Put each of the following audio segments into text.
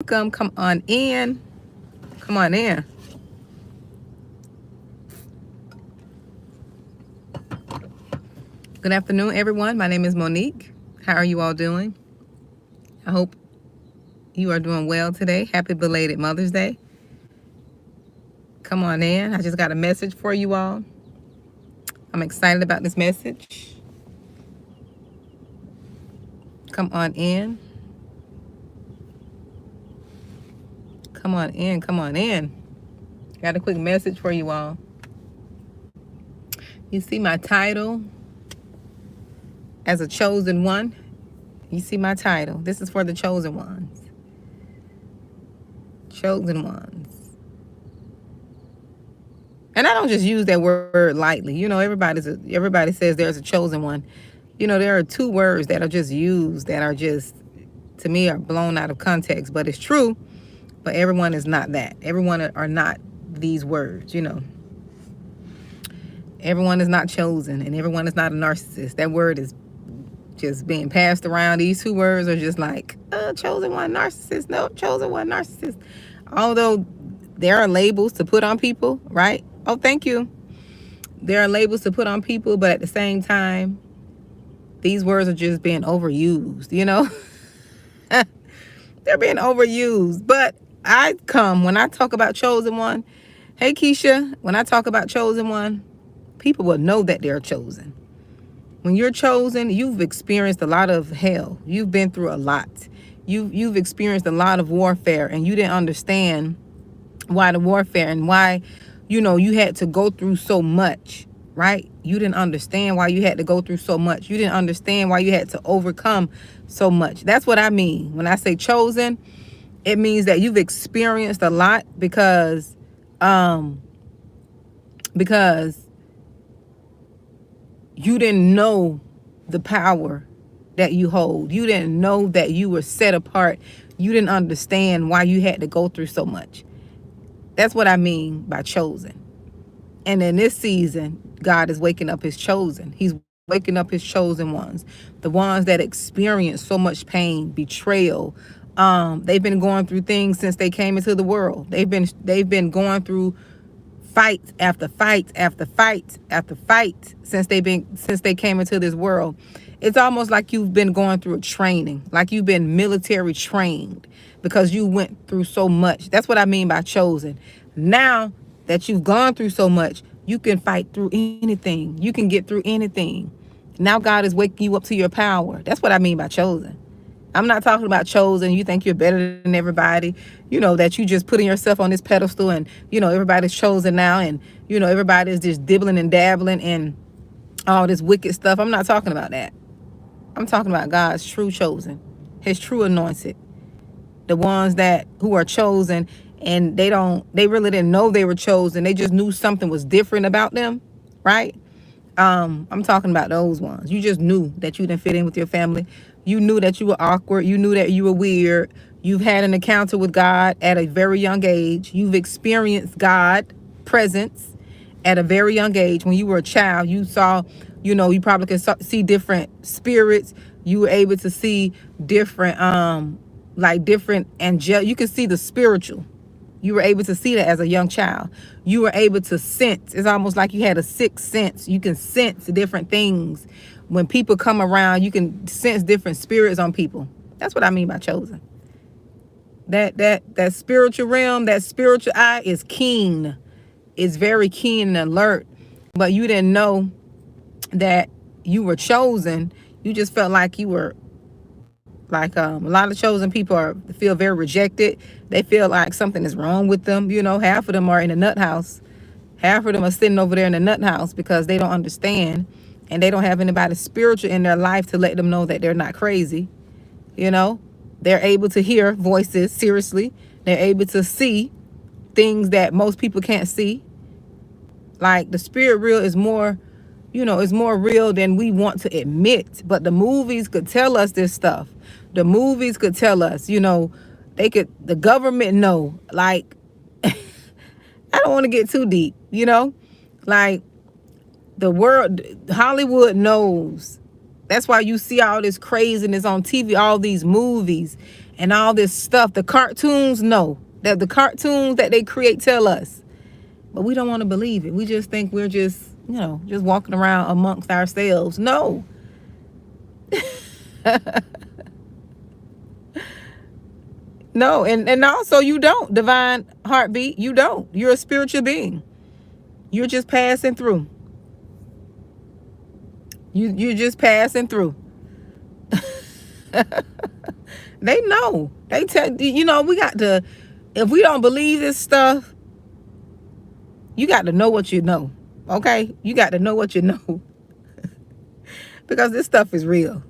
Welcome. Come on in. Come on in. Good afternoon, everyone. My name is Monique. How are you all doing? I hope you are doing well today. Happy belated Mother's Day. Come on in. I just got a message for you all. I'm excited about this message. Come on in. Come on in. Come on in. Got a quick message for you all. You see my title as a chosen one. You see my title. This is for the chosen ones. Chosen ones. And I don't just use that word lightly. You know, everybody says there's a chosen one. You know, there are two words that are just used that are just, to me, are blown out of context. But it's true. But everyone is not that. Everyone are not these words, you know. Everyone is not chosen, and everyone is not a narcissist. That word is just being passed around. These two words are just like, chosen one, narcissist. No, chosen one, narcissist. Although there are labels to put on people, right? Oh, thank you. There are labels to put on people, but at the same time, these words are just being overused, you know? They're being overused. But when I talk about chosen one, hey, Keisha, when I talk about chosen one, people will know that they're chosen. When you're chosen, you've experienced a lot of hell. You've been through a lot. You've experienced a lot of warfare, and you didn't understand why the warfare and why, you know, you had to go through so much, right? You didn't understand why you had to go through so much. You didn't understand why you had to overcome so much. That's what I mean. When I say chosen, it means that you've experienced a lot because you didn't know the power that you hold. You didn't know that you were set apart. You didn't understand why you had to go through so much. That's what I mean by chosen. And in this season, God is waking up his chosen. He's waking up his chosen ones. The ones that experience so much pain, betrayal. They've been going through things since they came into the world. They've been going through fight after fight after fight after fight since they came into this world. It's almost like you've been going through a training, like you've been military trained because you went through so much. That's what I mean by chosen. Now that you've gone through so much, you can fight through anything. You can get through anything. Now God is waking you up to your power. That's what I mean by chosen. I'm not talking about chosen. You think you're better than everybody, you know, that you just putting yourself on this pedestal and, you know, everybody's chosen now and, you know, everybody's just dibbling and dabbling and all this wicked stuff. I'm not talking about that. I'm talking about God's true chosen, his true anointed, the ones who are chosen and they really didn't know they were chosen. They just knew something was different about them, right? I'm talking about those ones. You just knew that you didn't fit in with your family. You knew that you were awkward. You knew that you were weird. You've had an encounter with God at a very young age. You've experienced God presence at a very young age. When you were a child, you saw, you know, you probably could see different spirits. You were able to see different, you could see the spiritual. You were able to see that as a young child. You were able to sense. It's almost like you had a sixth sense. You can sense different things. When people come around, you can sense different spirits on people. That's what I mean by chosen. That spiritual realm, that spiritual eye is keen. It's very keen and alert. But you didn't know that you were chosen. You just felt like you were like a lot of chosen people feel very rejected. They feel like something is wrong with them. You know, half of them are in a nut house. Half of them are sitting over there in the nut house because they don't understand and they don't have anybody spiritual in their life to let them know that they're not crazy. You know, they're able to hear voices, seriously. They're able to see things that most people can't see. Like the spirit real is more, you know, is more real than we want to admit. But the movies could tell us this stuff. The movies could tell us, you know, the government know, like, I don't want to get too deep, you know, like the world, Hollywood knows. That's why you see all this craziness on TV, all these movies and all this stuff. The cartoons know that the cartoons that they create tell us, but we don't want to believe it. We just think we're just, just walking around amongst ourselves. No. No, and also you don't, divine heartbeat, you don't. You're a spiritual being. You're just passing through. You're just passing through. They know. They tell we got to, if we don't believe this stuff, you got to know what you know. Okay? You got to know what you know. Because this stuff is real.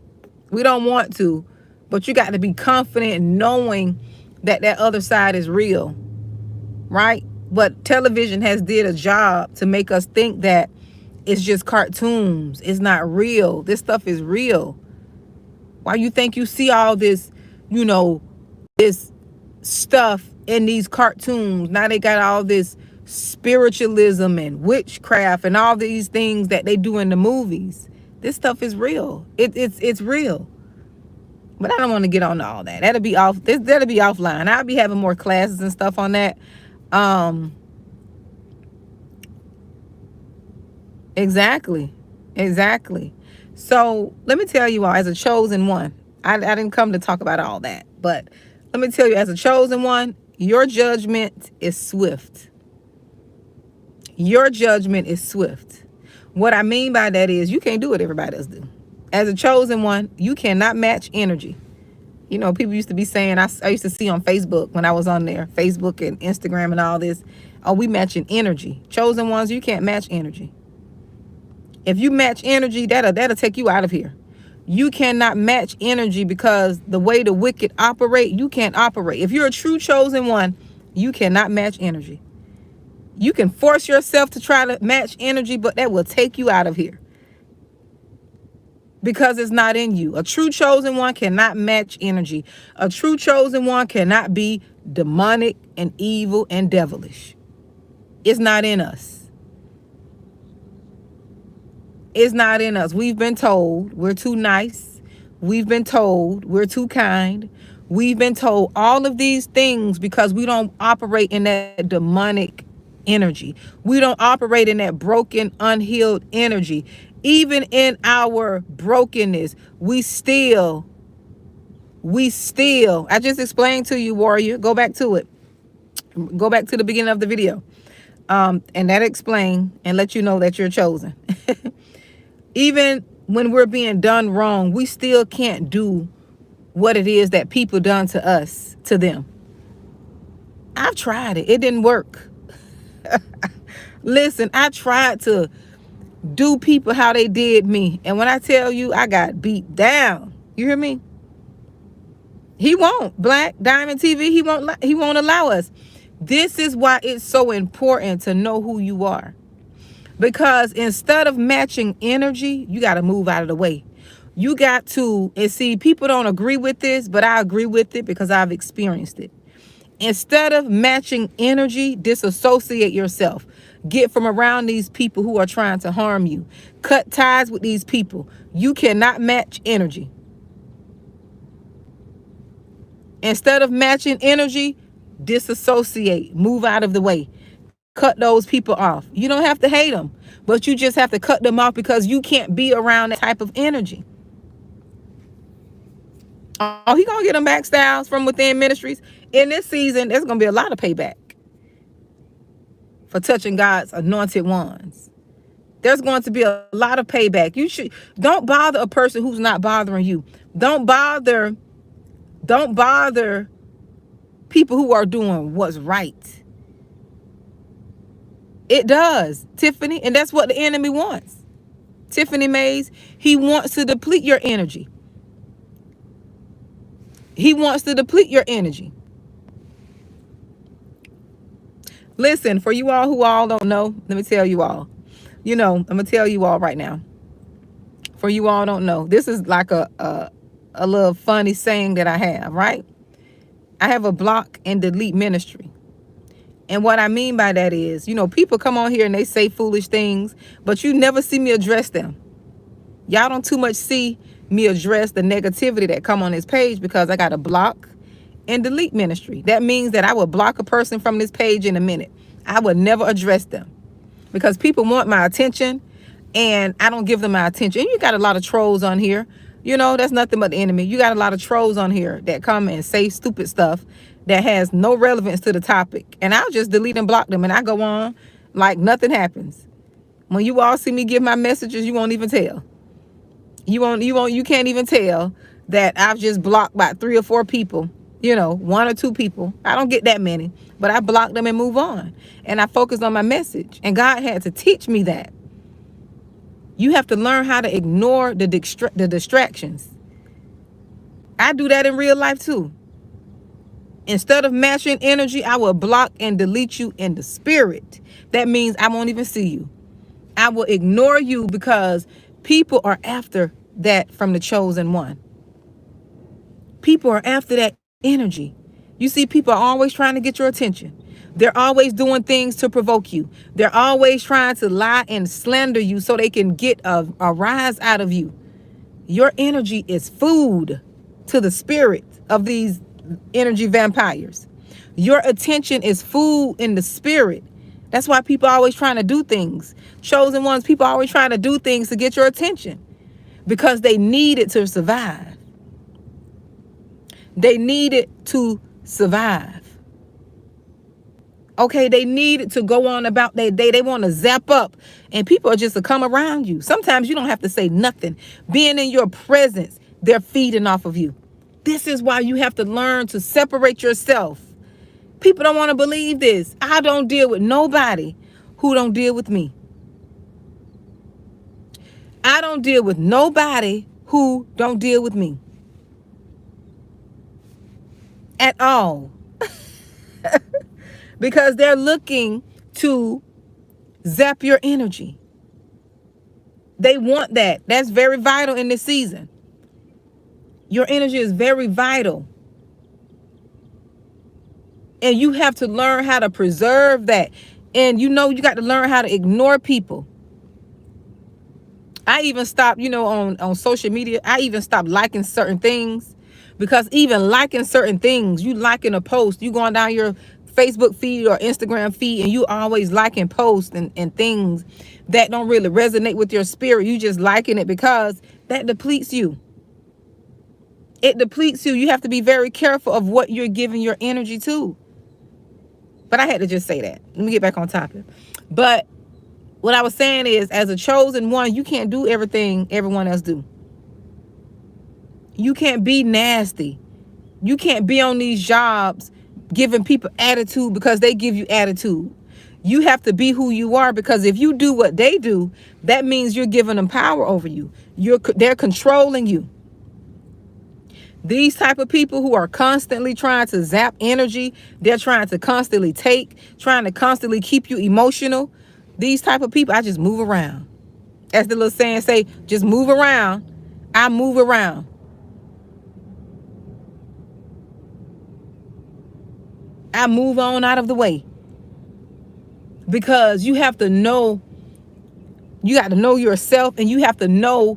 We don't want to, but you got to be confident knowing that other side is real. Right? But television has did a job to make us think that it's just cartoons. It's not real. This stuff is real. Why you think you see all this, this stuff in these cartoons? Now they got all this spiritualism and witchcraft and all these things that they do in the movies. This stuff is real. It's real. But I don't want to get on all that. That'll be offline. I'll be having more classes and stuff on that. Exactly. So let me tell you all, as a chosen one, I didn't come to talk about all that, but let me tell you, as a chosen one, your judgment is swift. Your judgment is swift. What I mean by that is you can't do what everybody else do. As a chosen one, you cannot match energy. People used to be saying, I used to see on Facebook when I was on there, Facebook and Instagram and all this, oh, we matching energy. Chosen ones, you can't match energy. If you match energy, that'll take you out of here. You cannot match energy, because the way the wicked operate, you can't operate. If you're a true chosen one, you cannot match energy. You can force yourself to try to match energy, but that will take you out of here. Because it's not in you. A true chosen one cannot match energy. A true chosen one cannot be demonic and evil and devilish. It's not in us. It's not in us. We've been told we're too nice. We've been told we're too kind. We've been told all of these things because we don't operate in that demonic energy. We don't operate in that broken, unhealed energy. Even in our brokenness, we still, I just explained to you, warrior, go back to it. Go back to the beginning of the video. And that explain and let you know that you're chosen. Even when we're being done wrong, we still can't do what it is that people done to us, to them. I've tried it. It didn't work. Listen, I tried to do people how they did me. And when I tell you, I got beat down. You hear me? He won't. Black Diamond TV, he won't allow us. This is why it's so important to know who you are. Because instead of matching energy, you got to move out of the way. You got to, and see, people don't agree with this, but I agree with it because I've experienced it. Instead of matching energy, disassociate yourself. Get from around these people who are trying to harm you. Cut ties with these people. You cannot match energy. Instead of matching energy, disassociate. Move out of the way. Cut those people off. You don't have to hate them, but you just have to cut them off because you can't be around that type of energy. Oh, he gonna get them back, Styles, from Within Ministries. In this season, there's gonna be a lot of payback for touching God's anointed ones. There's going to be a lot of payback. Don't bother a person who's not bothering you. Don't bother people who are doing what's right. It does, Tiffany, and that's what the enemy wants. Tiffany Mays, he wants to deplete your energy. He wants to deplete your energy. Listen, for you all who all don't know, let me tell you all. I'm going to tell you all right now. For you all don't know, this is like a little funny saying that I have, right? I have a block and delete ministry. And what I mean by that is, people come on here and they say foolish things, but you never see me address them. Y'all don't too much see me address the negativity that come on this page because I got a block and delete ministry. That means that I would block a person from this page in a minute. I would never address them because people want my attention and I don't give them my attention. And you got a lot of trolls on here. You know, that's nothing but the enemy. You got a lot of trolls on here that come and say stupid stuff that has no relevance to the topic. And I'll just delete and block them and I go on like nothing happens. When you all see me give my messages, you won't even tell. You can't even tell that I've just blocked about 3 or 4 people, you know, 1 or 2 people. I don't get that many, but I block them and move on. And I focus on my message. And God had to teach me that. You have to learn how to ignore the distractions. I do that in real life too. Instead of matching energy, I will block and delete you in the spirit. That means I won't even see you. I will ignore you because people are after that from the chosen one. People are after that energy. You see, people are always trying to get your attention. They're always doing things to provoke you. They're always trying to lie and slander you so they can get a rise out of you. Your energy is food to the spirit of these energy vampires. Your attention is food in the spirit. That's why people are always trying to do things. Chosen ones, people are always trying to do things to get your attention because they need it to survive. They need it to survive. Okay, they need it to go on about their day. They want to zap up and people are just to come around you. Sometimes you don't have to say nothing. Being in your presence, they're feeding off of you. This is why you have to learn to separate yourself. People don't want to believe this. I don't deal with nobody who don't deal with me. I don't deal with nobody who don't deal with me. At all. Because they're looking to zap your energy. They want that. That's very vital in this season. Your energy is very vital. And you have to learn how to preserve that. And you know, you got to learn how to ignore people. I even stopped, you know, on social media, I even stopped liking certain things. Because even liking certain things, you liking a post, you going down your Facebook feed or Instagram feed and you always liking posts and things that don't really resonate with your spirit. You just liking it because that depletes you. It depletes you. You have to be very careful of what you're giving your energy to. But I had to just say that. Let me get back on topic. But what I was saying is, as a chosen one, you can't do everything everyone else do. You can't be nasty. You can't be on these jobs giving people attitude because they give you attitude. You have to be who you are, because if you do what they do, that means you're giving them power over you. They're controlling you. These type of people who are constantly trying to zap energy, they're trying to constantly trying to constantly keep you emotional. These type of people, I just move around. As the little saying say, just move around. I move around. I move on out of the way. Because you have to know, you got to know yourself, and you have to know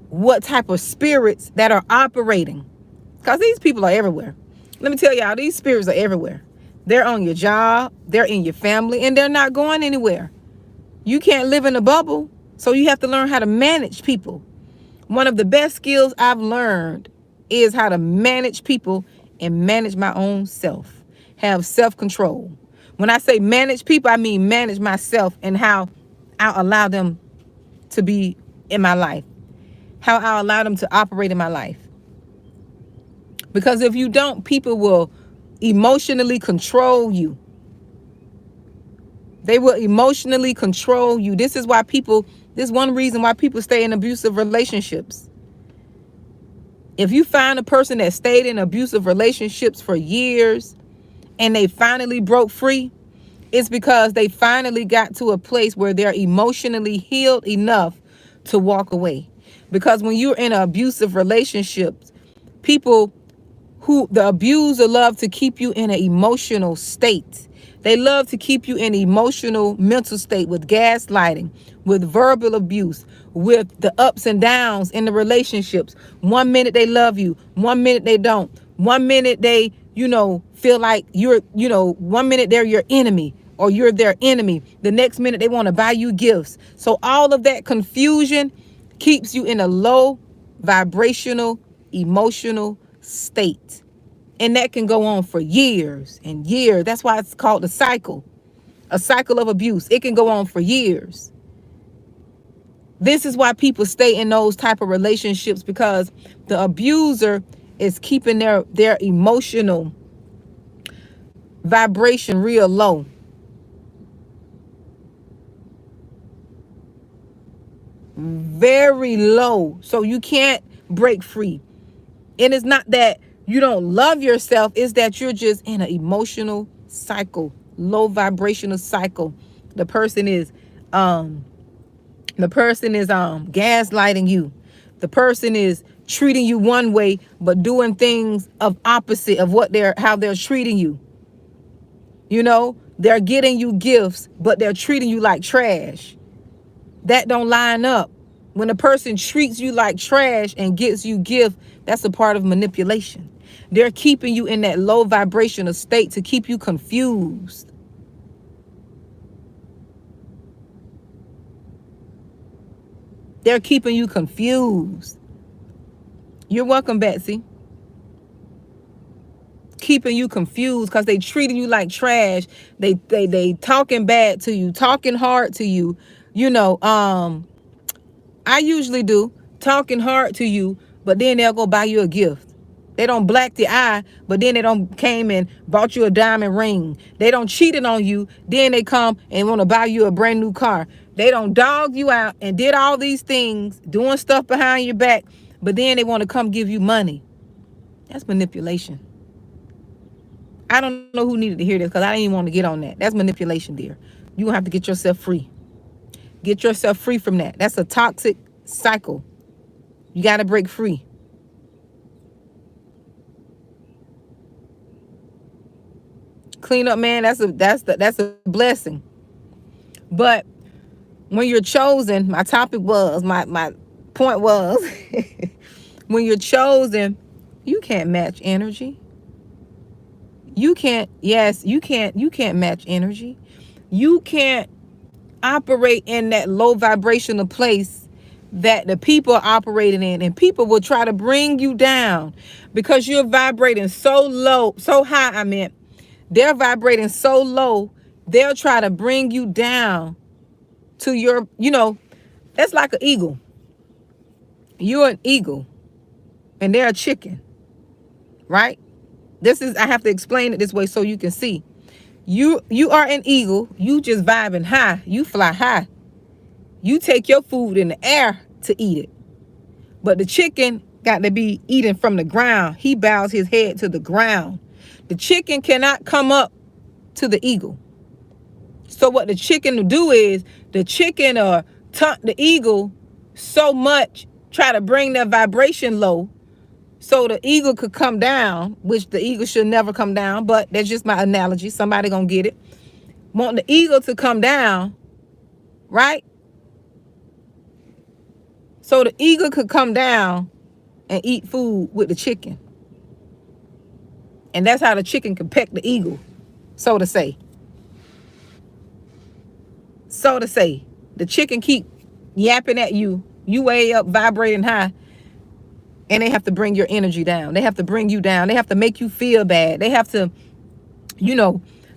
what type of spirits that are operating. Because these people are everywhere. Let me tell y'all, these spirits are everywhere. They're on your job, they're in your family, and they're not going anywhere. You can't live in a bubble, so you have to learn how to manage people. One of the best skills I've learned is how to manage people and manage my own self. Have self-control. When I say manage people, I mean manage myself and how I allow them to be in my life. How I allow them to operate in my life. Because if you don't, people will emotionally control you. They will emotionally control you. This is one reason why people stay in abusive relationships. If you find a person that stayed in abusive relationships for years and they finally broke free, it's because they finally got to a place where they're emotionally healed enough to walk away. Because when you're in an abusive relationship, people the abuser love to keep you in an emotional state. They love to keep you in an emotional mental state with gaslighting, with verbal abuse, with the ups and downs in the relationships. 1 minute they love you, 1 minute they don't. One minute they, feel like you're, 1 minute they're your enemy or you're their enemy. The next minute they want to buy you gifts. So all of that confusion keeps you in a low vibrational, emotional state. And that can go on for years and years. That's why it's called a cycle of abuse. It can go on for years. This is why people stay in those type of relationships, because the abuser is keeping their emotional vibration real low. Very low. So you can't break free. And it's not that you don't love yourself, it's that you're just in an emotional cycle, low vibrational cycle. The person is gaslighting you. The person is treating you one way but doing things of opposite of how they're treating you. They're getting you gifts but they're treating you like trash. That don't line up. When a person treats you like trash and gives you gift, that's a part of manipulation. They're keeping you in that low vibrational state to keep you confused. They're keeping you confused. You're welcome, Betsy. Keeping you confused because they treating you like trash. They talking bad to you, talking hard to you. I usually do talking hard to you, but then they'll go buy you a gift. They don't black the eye, but then they don't came and bought you a diamond ring. They don't cheated on you, then they come and want to buy you a brand new car. They don't dog you out and did all these things, doing stuff behind your back, but then they want to come give you money. That's manipulation. I don't know who needed to hear this because I didn't even want to get on that. That's manipulation, dear. You're going to have to get yourself free. Get yourself free from that. That's a toxic cycle. You got to break free. Clean up, man. That's a blessing. But when you're chosen, my point was, when you're chosen, you can't match energy. You can't match energy. You can't operate in that low vibrational place that the people are operating in, and people will try to bring you down because you're vibrating so high. They're vibrating so low, they'll try to bring you down to your, that's like an eagle. You're an eagle and they're a chicken, right? I have to explain it this way so you can see. You are an eagle. You just vibing high. You fly high. You take your food in the air to eat it. But the chicken got to be eating from the ground. He bows his head to the ground. The chicken cannot come up to the eagle. So what the chicken will do is the chicken taunt the eagle so much, try to bring their vibration low so the eagle could come down, which the eagle should never come down, but that's just my analogy. Somebody gonna get it. Want the eagle to come down, right? So the eagle could come down and eat food with the chicken. And that's how the chicken can peck the eagle, so to say. So to say, the chicken keep yapping at you. You way up, vibrating high. And they have to bring your energy down. They have to bring you down. They have to make you feel bad. They have to,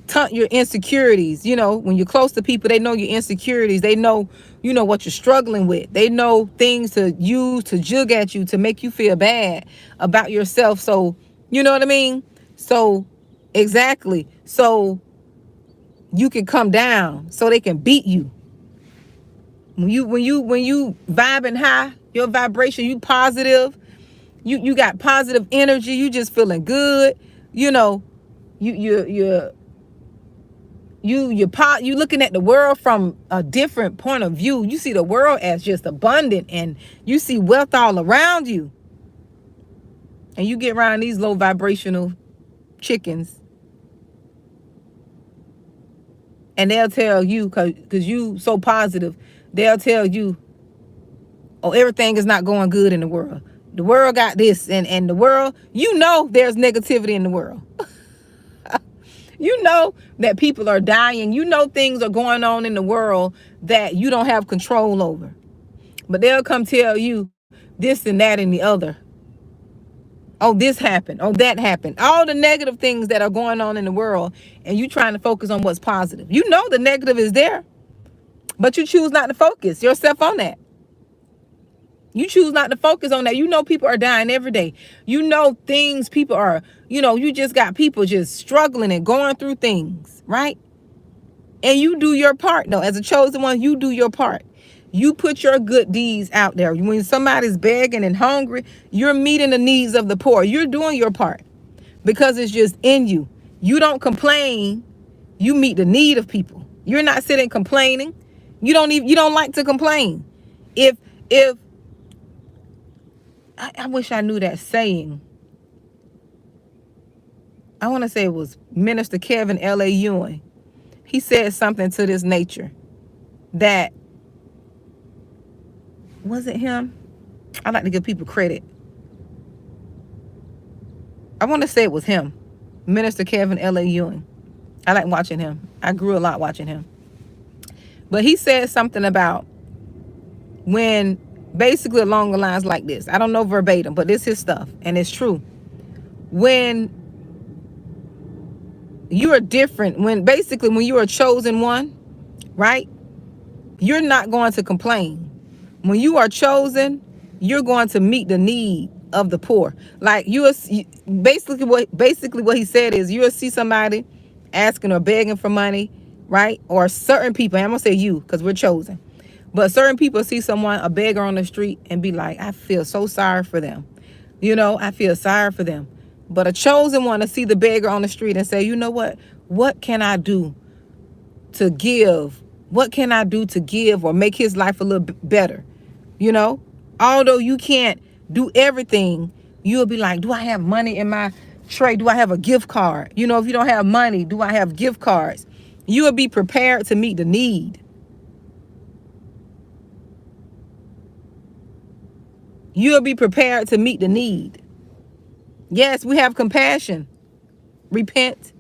taunt your insecurities. When you're close to people, they know your insecurities. They know, what you're struggling with. They know things to use to jug at you to make you feel bad about yourself. So, you know what I mean? So, exactly. So, you can come down so they can beat you. When you vibing high, your vibration, you positive. You got positive energy. You just feeling good. You looking at the world from a different point of view. You see the world as just abundant, and you see wealth all around you. And you get around these low vibrational chickens, and they'll tell you, because you so positive, they'll tell you, oh, everything is not going good in the world. The world got this, and the world, you know, there's negativity in the world. You know that people are dying. You know things are going on in the world that you don't have control over. But they'll come tell you this and that and the other. Oh, this happened. Oh, that happened. All the negative things that are going on in the world, and you trying to focus on what's positive. You know the negative is there, but you choose not to focus yourself on that. You choose not to focus on that. You know people are dying every day. You know things, people are, you just got people just struggling and going through things, right? And you do your part, though. As a chosen one, you do your part. You put your good deeds out there. When somebody's begging and hungry, you're meeting the needs of the poor. You're doing your part because it's just in you. You don't complain. You meet the need of people. You're not sitting complaining. You don't like to complain. If I wish I knew that saying. I want to say it was Minister Kevin L.A. Ewing. He said something to this nature that, was it him? I like to give people credit. I want to say it was him, Minister Kevin L.A. Ewing. I like watching him. I grew a lot watching him. But he said something about when, basically along the lines like this. I don't know verbatim, but it's his stuff, and it's true. When you are different, when you are a chosen one, right? You're not going to complain. When you are chosen, you're going to meet the need of the poor. Like basically what he said is, you'll see somebody asking or begging for money, right? Or certain people, and I'm gonna say you because we're chosen, but certain people see someone, a beggar on the street, and be like, I feel so sorry for them. I feel sorry for them. But a chosen one to see the beggar on the street and say, you know what? What can I do to give? What can I do to give or make his life a little bit better? Although you can't do everything, you'll be like, do I have money in my tray? Do I have a gift card? If you don't have money, do I have gift cards? You will be prepared to meet the need. You'll be prepared to meet the need. Yes, we have compassion. Repent.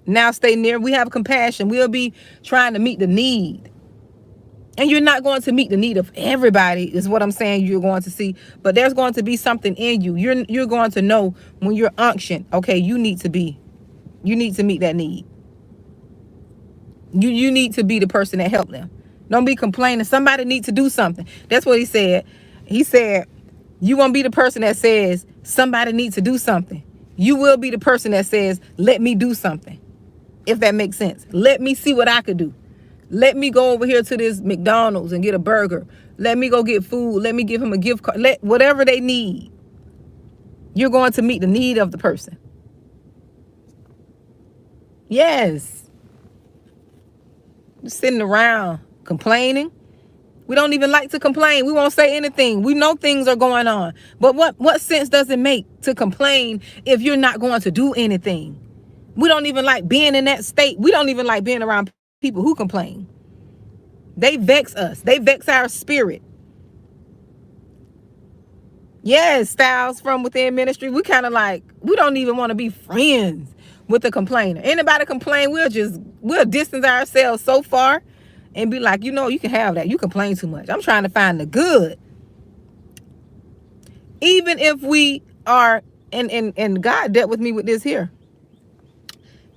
Now stay near. We have compassion. We'll be trying to meet the need. And you're not going to meet the need of everybody, is what I'm saying you're going to see. But there's going to be something in you. You're going to know when you're unctioned, okay, you need to meet that need. You need to be the person that helped them. Don't be complaining. Somebody needs to do something. That's what he said. He said, you won't be the person that says somebody needs to do something. You will be the person that says, let me do something. If that makes sense. Let me see what I could do. Let me go over here to this McDonald's and get a burger. Let me go get food. Let me give him a gift card. Whatever they need. You're going to meet the need of the person. Yes. Just sitting around complaining. We don't even like to complain. We won't say anything. We know things are going on. But what sense does it make to complain if you're not going to do anything? We don't even like being in that state. We don't even like being around people who complain. They vex us. They vex our spirit. Yes, Styles from Within Ministry. We kind of like, we don't even want to be friends with the complainer. Anybody complain, we'll distance ourselves so far and be like, you can have that. You complain too much. I'm trying to find the good. Even if we are, and God dealt with me with this here.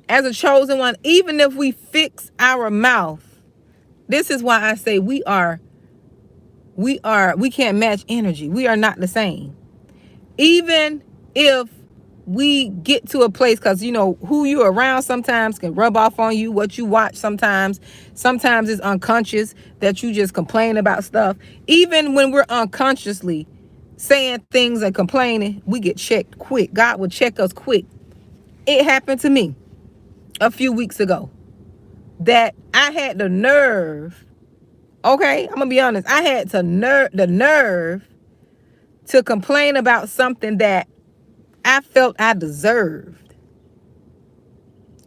As a chosen one, even if we fix our mouth, this is why I say we can't match energy. We are not the same. Even if we get to a place, because who you're around sometimes can rub off on you. What you watch sometimes it's unconscious that you just complain about stuff. Even when we're unconsciously saying things and complaining, we get checked quick. God will check us quick. It happened to me a few weeks ago that I had the nerve. Okay, I'm gonna be honest. I had the nerve to complain about something that I felt I deserved.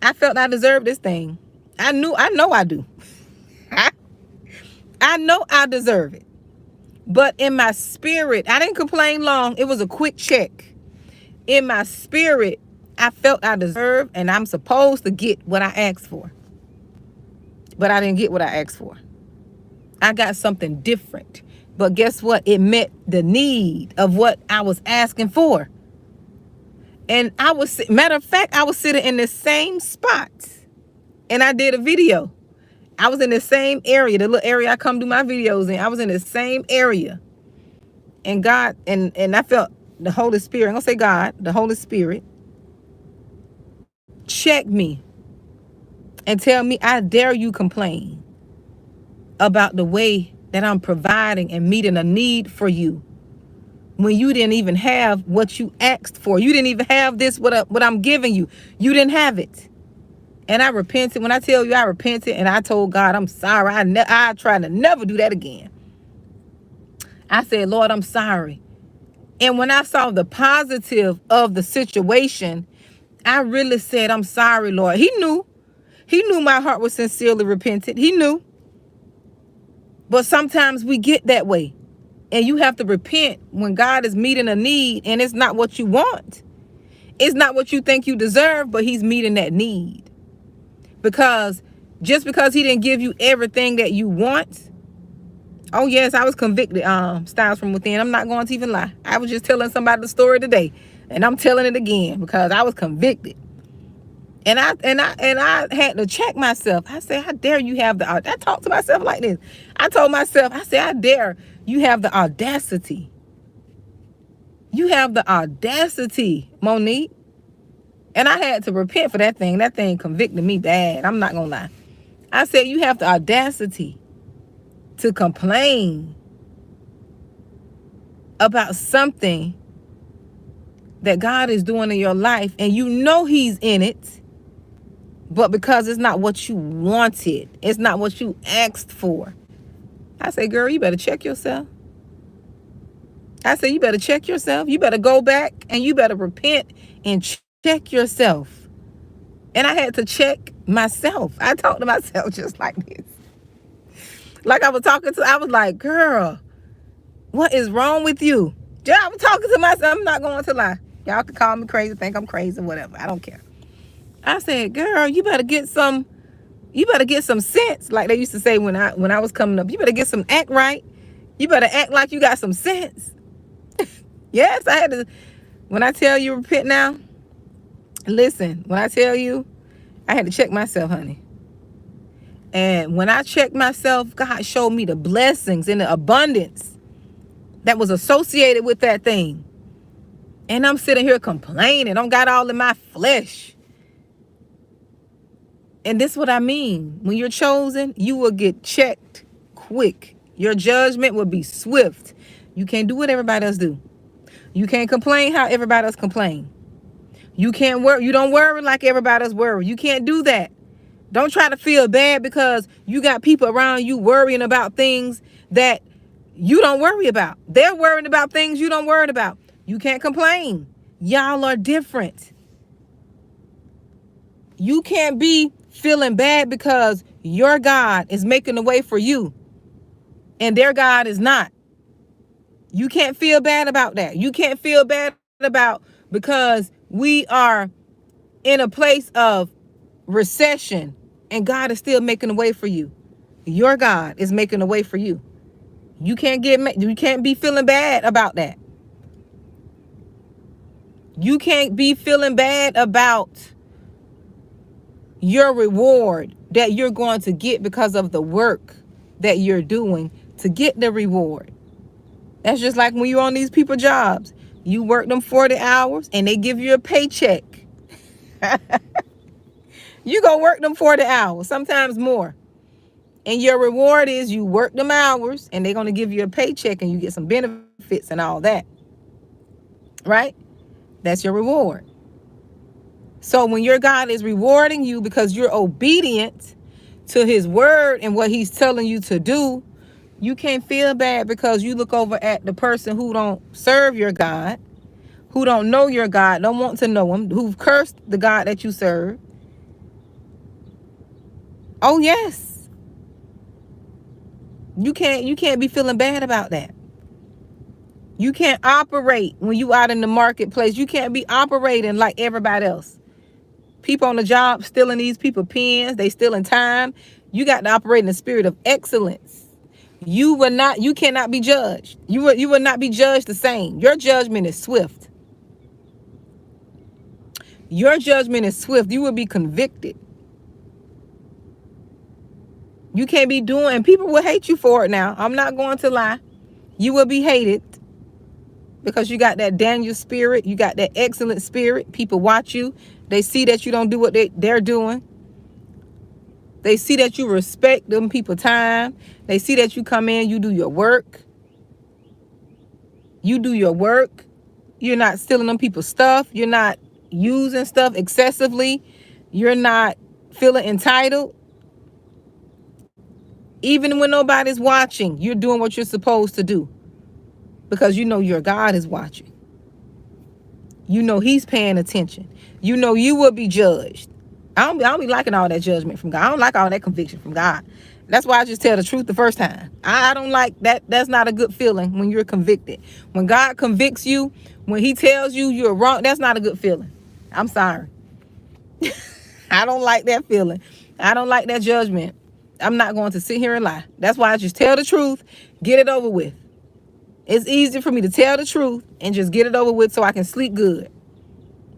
I felt I deserved this thing. I know I do. I know I deserve it. But in my spirit, I didn't complain long. It was a quick check. In my spirit, I felt I deserved and I'm supposed to get what I asked for. But I didn't get what I asked for. I got something different. But guess what? It met the need of what I was asking for. And matter of fact, I was sitting in the same spot. And I did a video. I was in the same area, the little area I come do my videos in. I was in the same area. And God, and I felt the Holy Spirit, I'm going to say God, the Holy Spirit, check me and tell me, I dare you complain about the way that I'm providing and meeting a need for you when you didn't even have what you asked for. You didn't even have this, what I'm giving you. You didn't have it. And I repented. When I tell you I repented and I told God, I'm sorry. I tried to never do that again. I said, Lord, I'm sorry. And when I saw the positive of the situation, I really said, I'm sorry, Lord. He knew my heart was sincerely repentant. He knew. But sometimes we get that way. And you have to repent when God is meeting a need and it's not what you want. It's not what you think you deserve, but he's meeting that need. Because just because he didn't give you everything that you want. Oh, yes, I was convicted, Styles from Within. I'm not going to even lie. I was just telling somebody the story today. And I'm telling it again because I was convicted. And I had to check myself. I said, how dare you have I talked to myself like this. I told myself, I said, how dare you have the audacity. You have the audacity, Monique. And I had to repent for that thing. That thing convicted me bad. I'm not going to lie. I said, you have the audacity to complain about something that God is doing in your life. And you know he's in it. But because it's not what you wanted, it's not what you asked for. I say, girl, you better check yourself. I say, you better check yourself. You better go back and you better repent and check yourself. And I had to check myself. I talked to myself just like this. Like I was like, girl, what is wrong with you? Yeah, I was talking to myself. I'm not going to lie. Y'all can call me crazy, think I'm crazy, whatever. I don't care. I said, girl, you better get some sense. Like they used to say when I was coming up, you better get some act right. You better act like you got some sense. Yes, I had to. When I tell you repent now, listen, when I tell you, I had to check myself, honey. And when I checked myself, God showed me the blessings and the abundance that was associated with that thing. And I'm sitting here complaining. I got all in my flesh. And this is what I mean. When you're chosen, you will get checked quick. Your judgment will be swift. You can't do what everybody else do. You can't complain how everybody else complain. You can't worry. You don't worry like everybody else worry. You can't do that. Don't try to feel bad because you got people around you worrying about things that you don't worry about. They're worrying about things you don't worry about. You can't complain. Y'all are different. You can't be feeling bad because your God is making a way for you and their God is not. You can't feel bad about that. You can't feel bad about because we are in a place of recession and God is still making a way for you. Your God is making a way for you. You can't be feeling bad about that. You can't be feeling bad about your reward that you're going to get because of the work that you're doing to get the reward. That's just like when you're on these people jobs. You work them 40 hours and they give you a paycheck. You go work them 40 hours, sometimes more. And your reward is you work them hours and they're going to give you a paycheck and you get some benefits and all that. Right? That's your reward. So when your God is rewarding you because you're obedient to his word and what he's telling you to do, you can't feel bad because you look over at the person who don't serve your God, who don't know your God, don't want to know him, who've cursed the God that you serve. Oh, yes. You can't be feeling bad about that. You can't operate when you out in the marketplace. You can't be operating like everybody else. People on the job stealing these people pens. They stealing time. You got to operate in the spirit of excellence. You cannot be judged. You will not be judged the same. Your judgment is swift. Your judgment is swift. You will be convicted. You can't be doing, and people will hate you for it now. I'm not going to lie. You will be hated because you got that Daniel spirit. You got that excellent spirit. People watch you. They see that you don't do what they're doing. They see that you respect them people time. They see that you come in, you do your work. You do your work. You're not stealing them people's stuff. You're not using stuff excessively. You're not feeling entitled. Even when nobody's watching, you're doing what you're supposed to do. Because you know your God is watching. You know he's paying attention. You know you will be judged. I don't be liking all that judgment from God. I don't like all that conviction from God. That's why I just tell the truth the first time. I don't like that. That's not a good feeling when you're convicted. When God convicts you, when he tells you you're wrong, that's not a good feeling. I'm sorry. I don't like that feeling. I don't like that judgment. I'm not going to sit here and lie. That's why I just tell the truth, get it over with. It's easy for me to tell the truth and just get it over with so I can sleep good.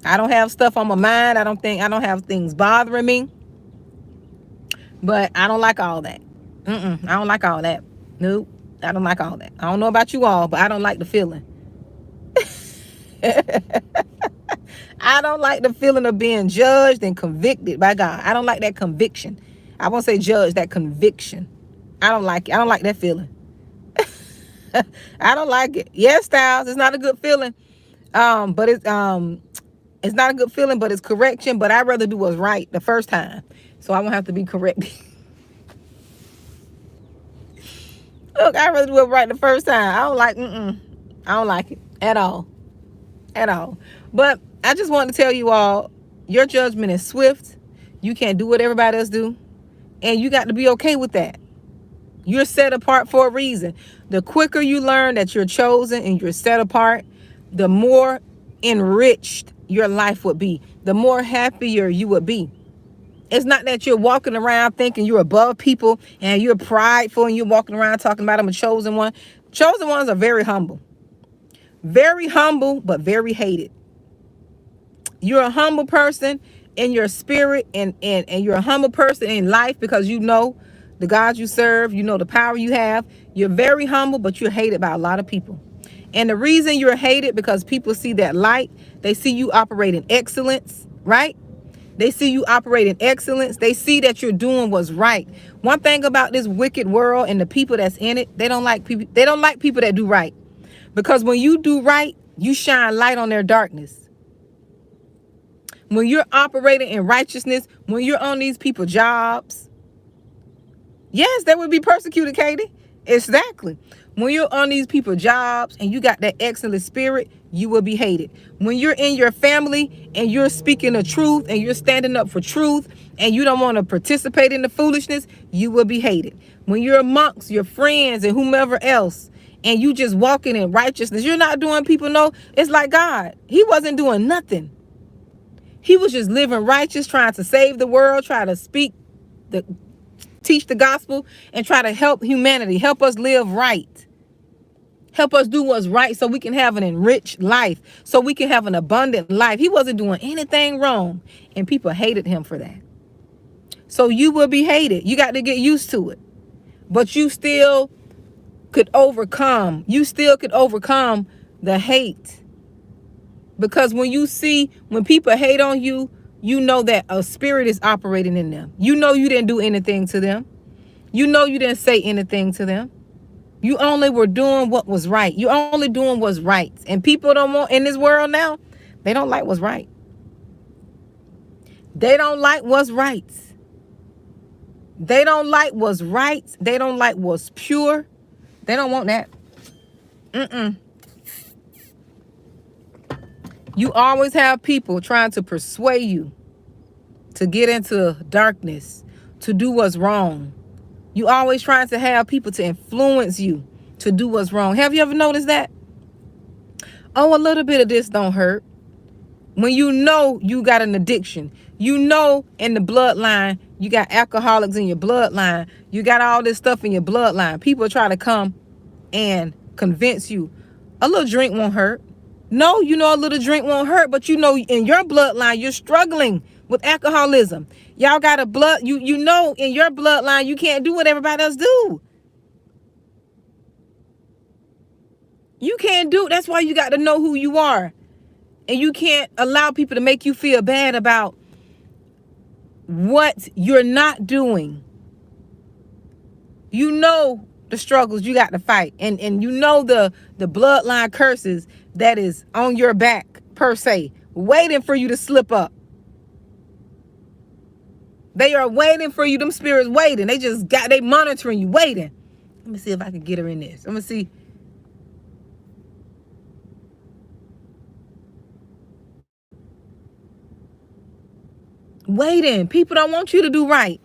I don't have stuff on my mind. I don't have things bothering me. But I don't like all that. I don't like all that. Nope. I don't like all that. I don't know about you all, but I don't like the feeling. I don't like the feeling of being judged and convicted by God. I don't like that conviction. I won't say judge, that conviction. I don't like it. I don't like that feeling. I don't like it. Yes, Styles, it's not a good feeling. But it's not a good feeling, but it's correction. But I'd rather do what's right the first time, so I won't have to be corrected. Look, I'd rather do it right the first time. I don't like it at all. At all. But I just want to tell you all, your judgment is swift. You can't do what everybody else do. And you got to be okay with that. You're set apart for a reason. The quicker you learn that you're chosen and you're set apart, the more enriched your life would be. The more happier you would be. It's not that you're walking around thinking you're above people and you're prideful and you're walking around talking about I'm a chosen one. Chosen ones are very humble. Very humble, but very hated. You're a humble person in your spirit and you're a humble person in life because you know the God you serve, you know the power you have. You're very humble, but you're hated by a lot of people. And the reason you're hated because people see that light. They see you operate in excellence, right? They see you operate in excellence. They see that you're doing what's right. One thing about this wicked world and the people that's in it, they don't like people. They don't like people that do right. Because when you do right, you shine light on their darkness. When you're operating in righteousness, when you're on these people's jobs, yes, they would be persecuted, Katie. Exactly. When you're on these people's jobs and you got that excellent spirit, you will be hated. When you're in your family and you're speaking the truth and you're standing up for truth and you don't want to participate in the foolishness, you will be hated. When you're amongst your friends and whomever else and you just walking in righteousness, you're not doing people know. It's like God. He wasn't doing nothing. He was just living righteous, trying to save the world, trying to teach the gospel and try to help humanity, help us live right. Help us do what's right so we can have an enriched life, so we can have an abundant life. He wasn't doing anything wrong, and people hated him for that. So you will be hated. You got to get used to it. But you still could overcome. You still could overcome the hate. Because when people hate on you, you know that a spirit is operating in them. You know you didn't do anything to them. You know you didn't say anything to them. You only were doing what was right. You're only doing what's right. And people don't want, in this world now, they don't like what's right. They don't like what's right. They don't like what's right. They don't like what's pure. They don't want that. You always have people trying to persuade you to get into darkness, to do what's wrong. You always trying to have people to influence you to do what's wrong. Have you ever noticed that? Oh, a little bit of this don't hurt. When you know you got an addiction, you know in the bloodline, you got alcoholics in your bloodline, you got all this stuff in your bloodline. People try to come and convince you a little drink won't hurt. No, you know a little drink won't hurt, but you know in your bloodline you're struggling with alcoholism. Y'all got a blood, you know in your bloodline you can't do what everybody else do. You can't do, that's why you got to know who you are. And you can't allow people to make you feel bad about what you're not doing. You know the struggles you got to fight, and you know the bloodline curses that is on your back per se, waiting for you to slip up. They are waiting for you. Them spirits waiting. They monitoring you, waiting. Let me see if I can get her in this. I'm gonna see. Waiting. People don't want you to do right.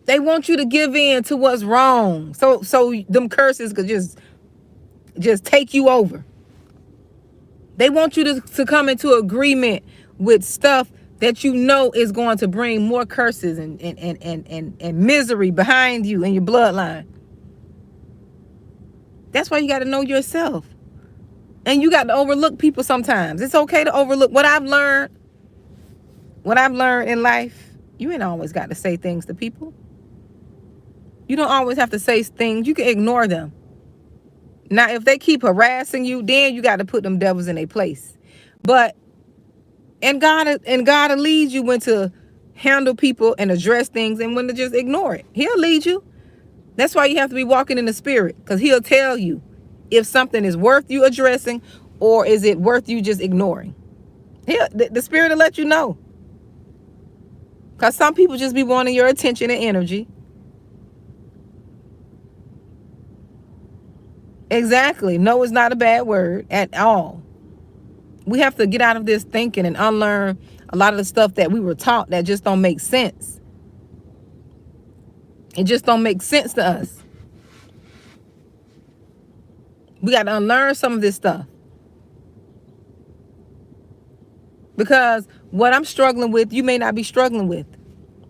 They want you to give in to what's wrong. So them curses could just take you over. They want you to come into agreement with stuff that you know is going to bring more curses and misery behind you in your bloodline. That's why you got to know yourself. And you got to overlook people sometimes. It's okay to overlook. What I've learned in life, you ain't always got to say things to people. You don't always have to say things. You can ignore them. Now, if they keep harassing you, then you got to put them devils in their place. But and God will lead you when to handle people and address things and when to just ignore it. He'll lead you. That's why you have to be walking in the spirit, because he'll tell you if something is worth you addressing or is it worth you just ignoring. The spirit will let you know. Because some people just be wanting your attention and energy. Exactly. No is not a bad word at all. We have to get out of this thinking and unlearn a lot of the stuff that we were taught that just don't make sense. It just don't make sense to us. We got to unlearn some of this stuff. Because what I'm struggling with, you may not be struggling with.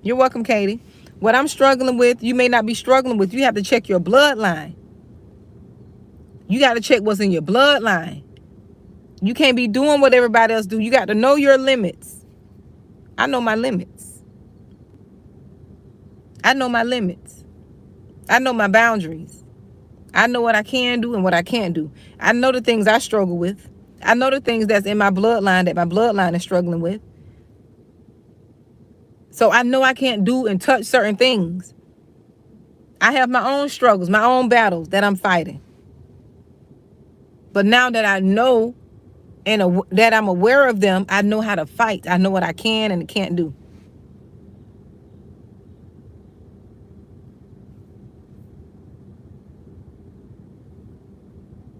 You're welcome, Katie. What I'm struggling with, you may not be struggling with. You have to check your bloodline. You got to check what's in your bloodline. You can't be doing what everybody else do. You got to know your limits. I know my limits. I know my limits. I know my boundaries. I know what I can do and what I can't do. I know the things I struggle with. I know the things that's in my bloodline that my bloodline is struggling with. So I know I can't do and touch certain things. I have my own struggles, my own battles that I'm fighting. But now that I know and that I'm aware of them, I know how to fight. I know what I can and can't do.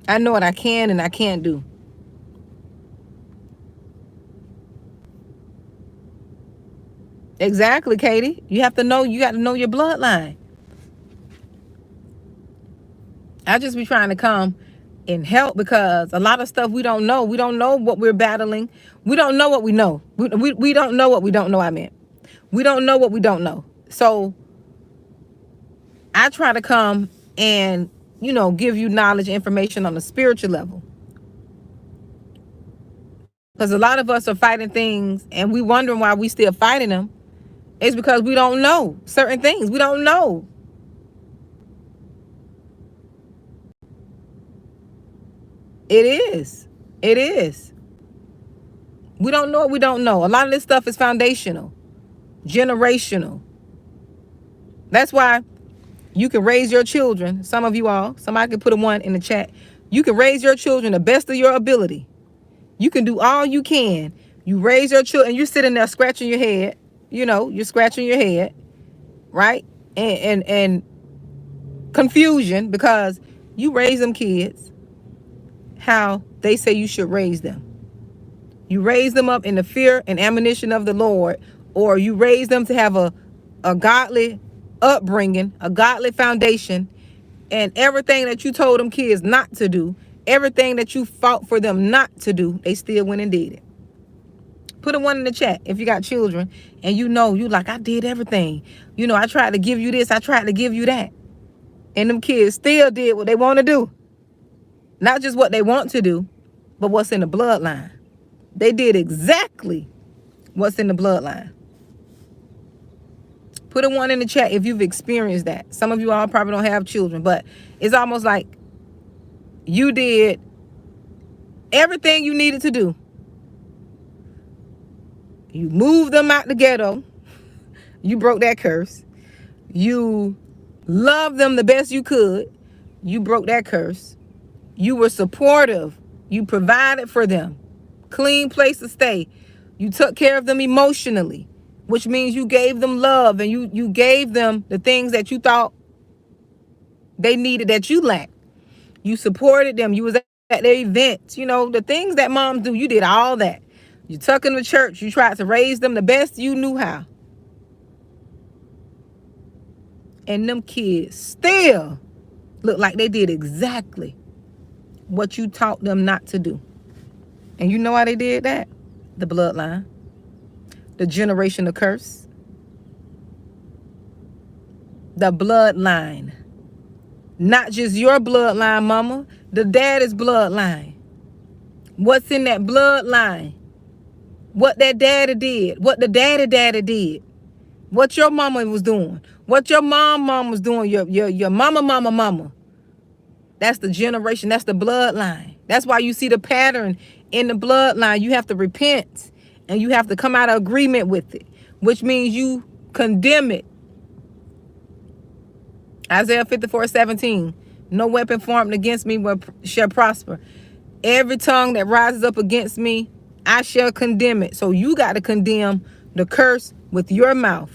I know what I can and I can't do. Exactly, Katie. You got to know your bloodline. I just be trying to come and help, because a lot of stuff we don't know. We don't know what we're battling. We don't know what we know. We don't know what we don't know, We don't know what we don't know. So I try to come and, give you knowledge, information on a spiritual level. Because a lot of us are fighting things and we wondering why we still fighting them. It's because we don't know certain things. We don't know. It is. It is. We don't know what we don't know. A lot of this stuff is foundational, generational. That's why you can raise your children. Some of you all, somebody can put a 1 in the chat. You can raise your children the best of your ability. You can do all you can. You raise your children, and you're sitting there scratching your head. You're scratching your head, right? And confusion, because you raise them kids how they say you should raise them. You raise them up in the fear and admonition of the Lord, or you raise them to have a godly upbringing, a godly foundation, And everything that you told them kids not to do, everything that you fought for them not to do, they still went and did it. Put a 1 in the chat if you got children and you like, I did everything. I tried to give you this, I tried to give you that. And them kids still did what they want to do. Not just what they want to do, but what's in the bloodline. They did exactly what's in the bloodline. Put a 1 in the chat if you've experienced that. Some of you all probably don't have children, but it's almost like you did everything you needed to do. You moved them out the ghetto. You broke that curse. You loved them the best you could. You broke that curse. You were supportive. You provided for them. Clean place to stay. You took care of them emotionally, which means you gave them love and you gave them the things that you thought they needed that you lacked. You supported them. You was at their events. The things that moms do, you did all that. You took them to church. You tried to raise them the best you knew how. And them kids still look like they did exactly what you taught them not to do. And you know why they did that? The bloodline. The generational curse. The bloodline. Not just your bloodline, mama. The daddy's bloodline. What's in that bloodline? What that daddy did. What the daddy did. What your mama was doing. What your mom was doing. Your mama. That's the generation. That's the bloodline. That's why you see the pattern in the bloodline. You have to repent and you have to come out of agreement with it, which means you condemn it. Isaiah 54:17. No weapon formed against me shall prosper. Every tongue that rises up against me, I shall condemn it. So you got to condemn the curse with your mouth.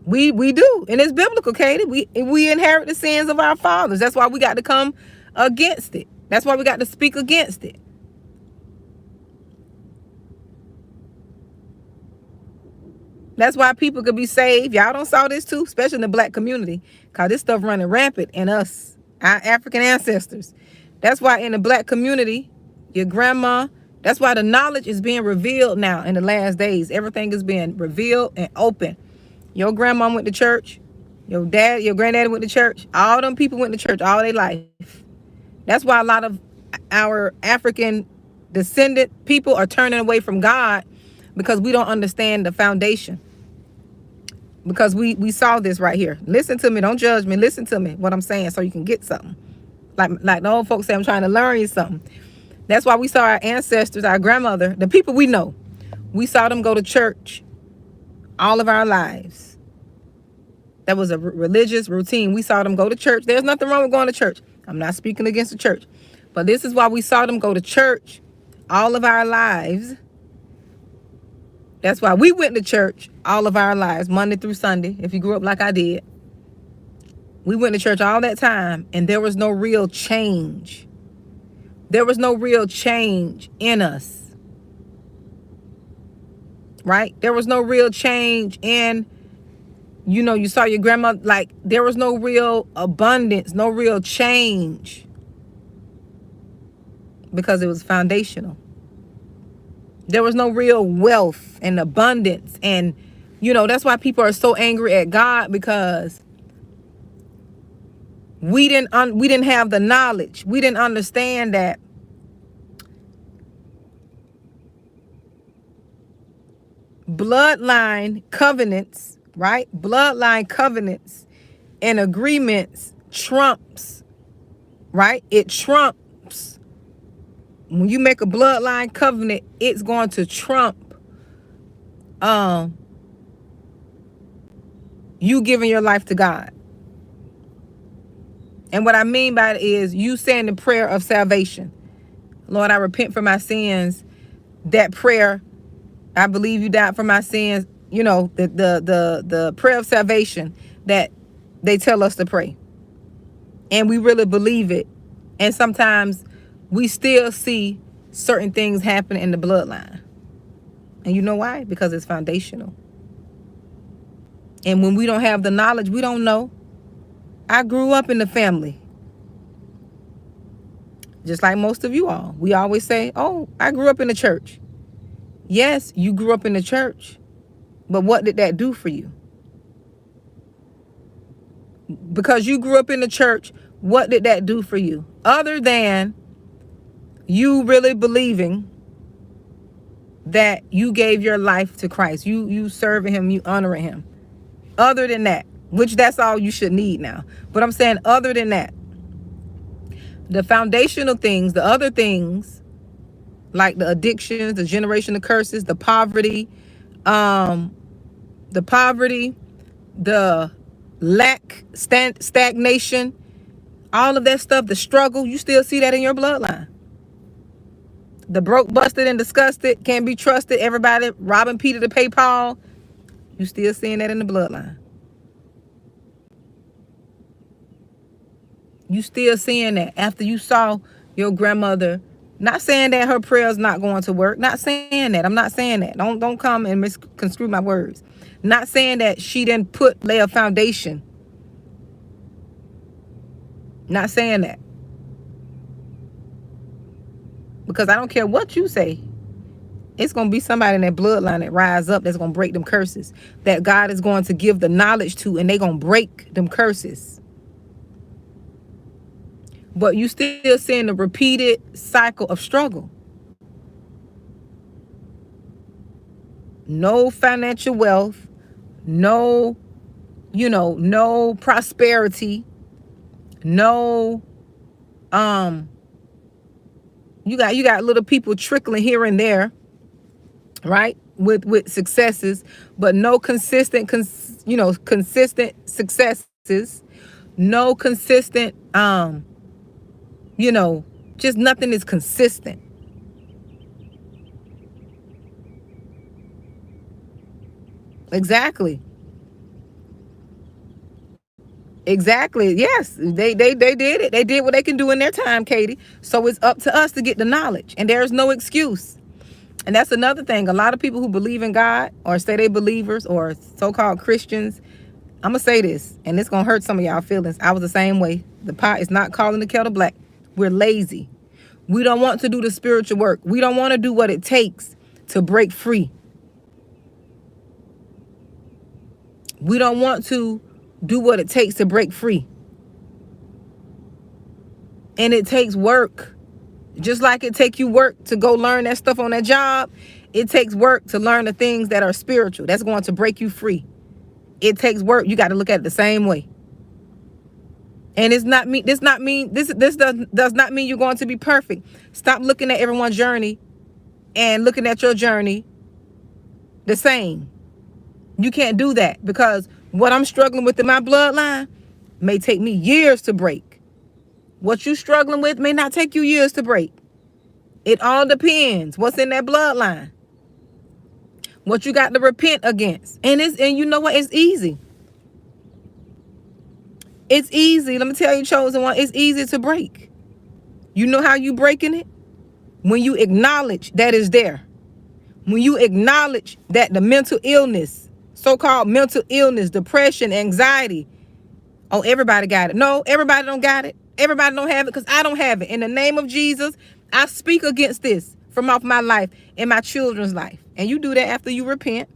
We do. And it's biblical, Katie. We inherit the sins of our fathers. That's why we got to come against it. That's why we got to speak against it. That's why people could be saved. Y'all don't saw this too, especially in the black community, because this stuff running rampant in us, our African ancestors. That's why in the black community, your grandma, that's why the knowledge is being revealed now in the last days. Everything is being revealed and open. Your grandma went to church. Your granddaddy went to church. All them people went to church all their life. That's why a lot of our African descendant people are turning away from God, because we don't understand the foundation. Because we saw this right here. Listen to me. Don't judge me. Listen to me, what I'm saying, so you can get something. Like the old folks say, I'm trying to learn you something. That's why we saw our ancestors, our grandmother, the people we know. We saw them go to church all of our lives. That was a religious routine. We saw them go to church. There's nothing wrong with going to church. I'm not speaking against the church. But this is why we saw them go to church all of our lives. That's why we went to church all of our lives, Monday through Sunday, if you grew up like I did. We went to church all that time, and there was no real change. There was no real change in us. Right? There was no real change in, you saw your grandma, like there was no real abundance, no real change, because it was foundational. There was no real wealth and abundance. And, that's why people are so angry at God, because we didn't have the knowledge. We didn't understand that bloodline covenants, right? Bloodline covenants and agreements trumps, right? It trumps. When you make a bloodline covenant, it's going to trump you giving your life to God. And what I mean by it is you saying the prayer of salvation. Lord, I repent for my sins. That prayer, I believe you died for my sins. The prayer of salvation that they tell us to pray. And we really believe it. And sometimes we still see certain things happen in the bloodline. And you know why? Because it's foundational. And when we don't have the knowledge, we don't know. I grew up in the family. Just like most of you all. We always say, oh, I grew up in the church. Yes, you grew up in the church. But what did that do for you? Because you grew up in the church, what did that do for you? Other than you really believing that you gave your life to Christ. You serving him, you honoring him. Other than that, which that's all you should need now. But I'm saying other than that, the foundational things, the other things, like the addictions, the generational curses, the poverty, the lack, stagnation, all of that stuff, the struggle, you still see that in your bloodline. The broke, busted, and disgusted, can't be trusted, everybody robbing Peter to pay Paul, you still seeing that in the bloodline. You still seeing that after you saw your grandmother. Not saying that her prayer's not going to work. Not saying that. I'm not saying that. Don't come and misconstrue my words. Not saying that she didn't lay a foundation. Not saying that. Because I don't care what you say. It's going to be somebody in that bloodline that rise up that's going to break them curses. That God is going to give the knowledge to, and they going to break them curses. But you still seeing the repeated cycle of struggle. No financial wealth, no prosperity, no, you got little people trickling here and there, right? With successes, but no consistent successes, no consistent, just nothing is consistent. Exactly. Yes, they did it. They did what they can do in their time, Katie. So it's up to us to get the knowledge, and there's no excuse. And that's another thing. A lot of people who believe in God or say they believers or so-called Christians, I'm gonna say this, and it's gonna hurt some of y'all feelings. I was the same way. The pot is not calling the kettle black. We're lazy. We don't want to do the spiritual work. We don't want to do what it takes to break free. We don't want to do what it takes to break free. And it takes work. Just like it takes you work to go learn that stuff on that job, it takes work to learn the things that are spiritual. That's going to break you free. It takes work. You got to look at it the same way. And it's not me. This does not mean you're going to be perfect. Stop looking at everyone's journey and looking at your journey the same. You can't do that, because what I'm struggling with in my bloodline may take me years to break. What you struggling with may not take you years to break. It all depends what's in that bloodline. What you got to repent against. And you know what? It's easy. It's easy. Let me tell you, chosen one, it's easy to break. You know how you breaking it? When you acknowledge that it's there. When you acknowledge that the mental illness, so-called mental illness, depression, anxiety, oh, everybody got it. No, everybody don't got it. Everybody don't have it, because I don't have it. In the name of Jesus, I speak against this from off my life and my children's life. And you do that after you repent,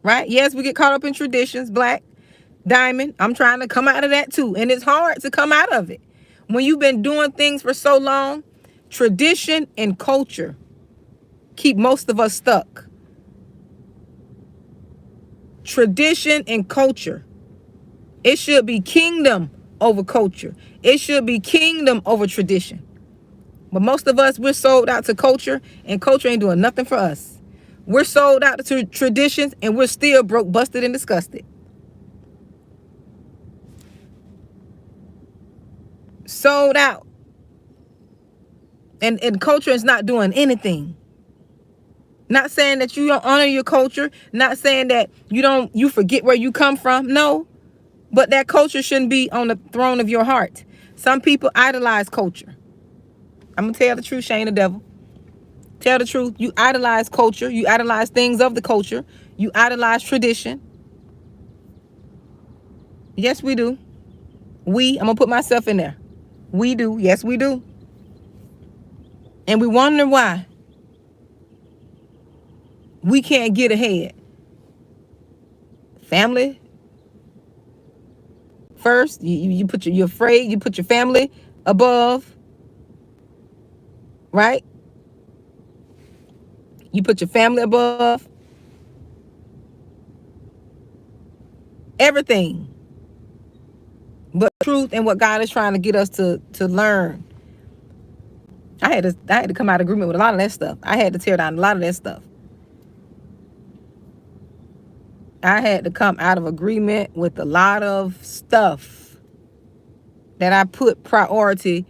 right? Yes, we get caught up in traditions, Black Diamond. I'm trying to come out of that too. And it's hard to come out of it. When you've been doing things for so long, tradition and culture keep most of us stuck. Tradition and culture. It should be kingdom over culture. It should be kingdom over tradition. But most of us, we're sold out to culture, and culture ain't doing nothing for us. We're sold out to traditions, and we're still broke, busted, and disgusted. Sold out. And culture is not doing anything. Not saying that you don't honor your culture. Not saying that you forget where you come from. No. But that culture shouldn't be on the throne of your heart. Some people idolize culture. I'm going to tell the truth, Shane the devil. Tell the truth. You idolize culture. You idolize things of the culture. You idolize tradition. Yes, we do. I'm gonna put myself in there. We do. Yes, we do. And we wonder why we can't get ahead. Family first. You put you're afraid. You put your family above, right? You put your family above everything but truth and what God is trying to get us to learn. I had to come out of agreement with a lot of that stuff. I had to tear down a lot of that stuff. I had to come out of agreement with a lot of stuff that I put priority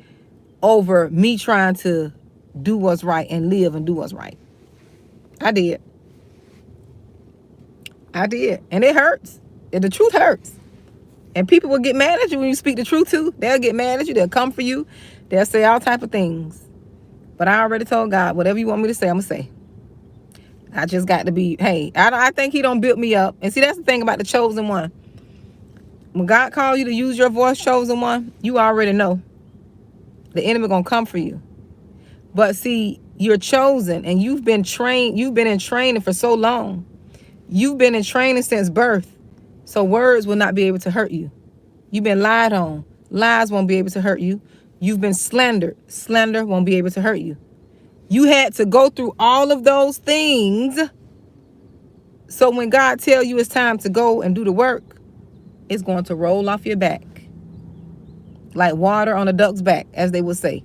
over me trying to do what's right and live and do what's right. I did. And it hurts. And the truth hurts. And people will get mad at you when you speak the truth too. They'll get mad at you. They'll come for you. They'll say all type of things. But I already told God, whatever you want me to say, I'm going to say. I just got to be, hey, I think he don't build me up. And see, that's the thing about the chosen one. When God calls you to use your voice, chosen one, you already know the enemy going to come for you. But see, you're chosen and you've been trained. You've been in training for so long. You've been in training since birth. So words will not be able to hurt you. You've been lied on. Lies won't be able to hurt you. You've been slandered. Slander won't be able to hurt you. You had to go through all of those things. So when God tells you it's time to go and do the work, it's going to roll off your back. Like water on a duck's back, as they would say.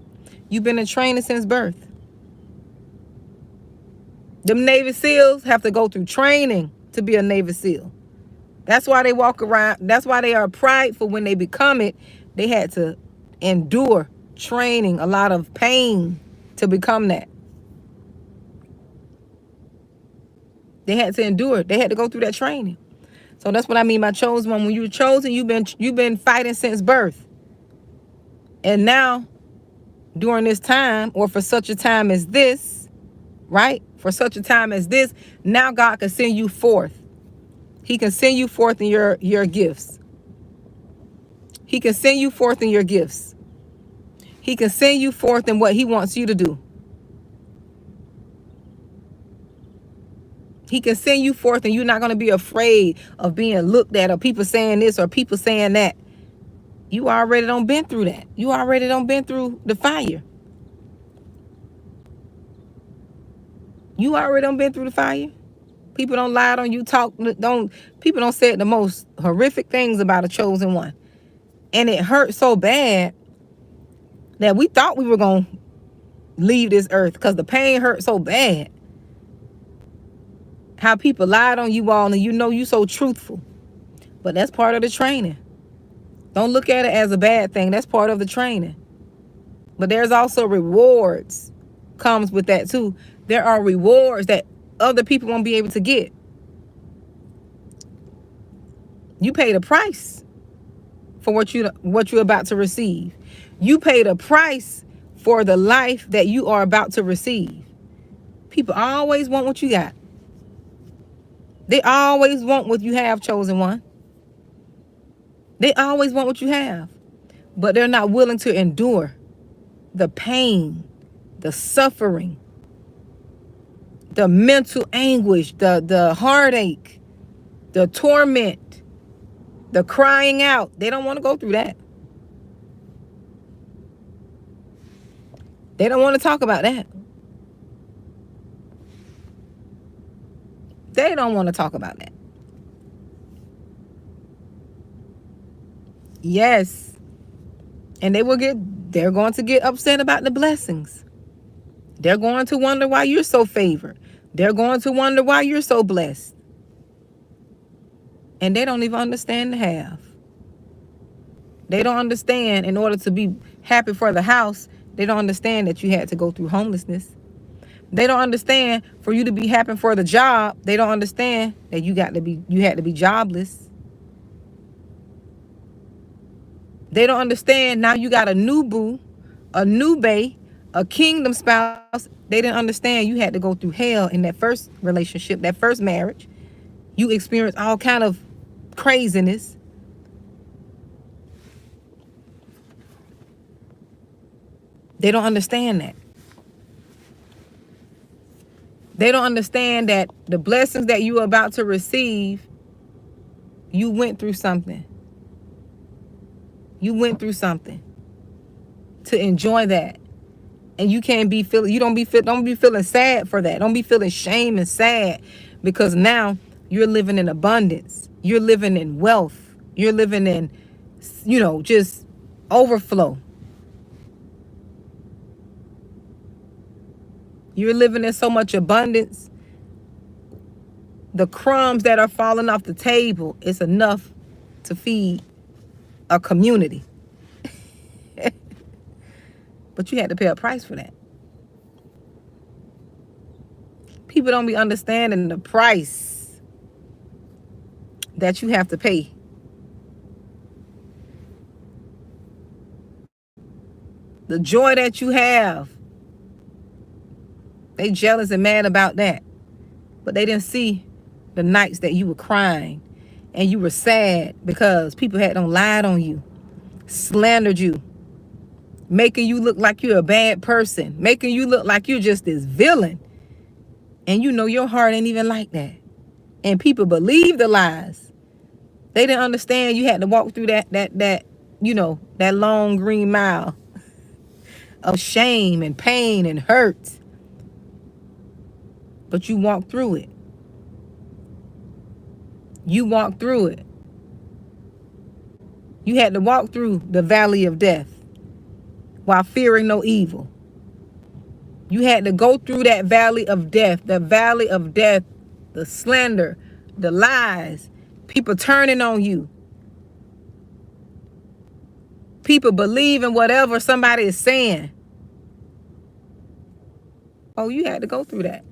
You've been in training since birth. Them Navy SEALs have to go through training to be a Navy SEAL. That's why they walk around. That's why they are prideful when they become it. They had to endure training, a lot of pain to become that. They had to endure. They had to go through that training. So that's what I mean by chosen one. When you're chosen, you've been fighting since birth. And now, during this time, or for such a time as this, right? For such a time as this, now God can send you forth. He can send you forth in your gifts. He can send you forth in your gifts. He can send you forth in what he wants you to do. He can send you forth and you're not going to be afraid of being looked at or people saying this or people saying that. You already done been through that. You already done been through the fire. You already done been through the fire. People don't lie on you, people don't say the most horrific things about a chosen one. And it hurt so bad that we thought we were going to leave this earth because the pain hurt so bad. How people lied on you all and you know you so truthful. But that's part of the training. Don't look at it as a bad thing. That's part of the training. But there's also rewards comes with that too. There are rewards that other people won't be able to get. You paid a price for what you're about to receive. You paid a price for the life that you are about to receive. People always want what you got. They always want what you have, chosen one. They always want what you have. But they're not willing to endure the pain, the suffering, the mental anguish, the heartache, the torment, the crying out. They don't want to go through that. They don't want to talk about that. They don't want to talk about that. Yes. And they're going to get upset about the blessings. They're going to wonder why you're so favored. They're going to wonder why you're so blessed. And they don't even understand the half. They don't understand in order to be happy for the house, they don't understand that you had to go through homelessness. They don't understand for you to be happy for the job. They don't understand that you had to be jobless. They don't understand now you got a new boo, a new bae, a kingdom spouse. They didn't understand you had to go through hell in that first relationship, that first marriage. You experienced all kind of craziness. They don't understand that. They don't understand that the blessings that you are about to receive, you went through something. You went through something to enjoy that. And you can't be feeling, don't be feeling sad for that. Don't be feeling shame and sad, because now you're living in abundance. You're living in wealth. You're living in, just overflow. You're living in so much abundance. The crumbs that are falling off the table is enough to feed a community. But you had to pay a price for that. People don't be understanding the price that you have to pay. The joy that you have. They jealous and mad about that. But they didn't see the nights that you were crying and you were sad because people had lied on you, slandered you, making you look like you're a bad person, making you look like you're just this villain. And your heart ain't even like that. And people believe the lies. They didn't understand you had to walk through that long green mile of shame and pain and hurt. But you walked through it. You walked through it. You had to walk through the valley of death while fearing no evil. You had to go through that valley of death, the slander, the lies, people turning on you, people believing whatever somebody is saying. Oh, you had to go through that.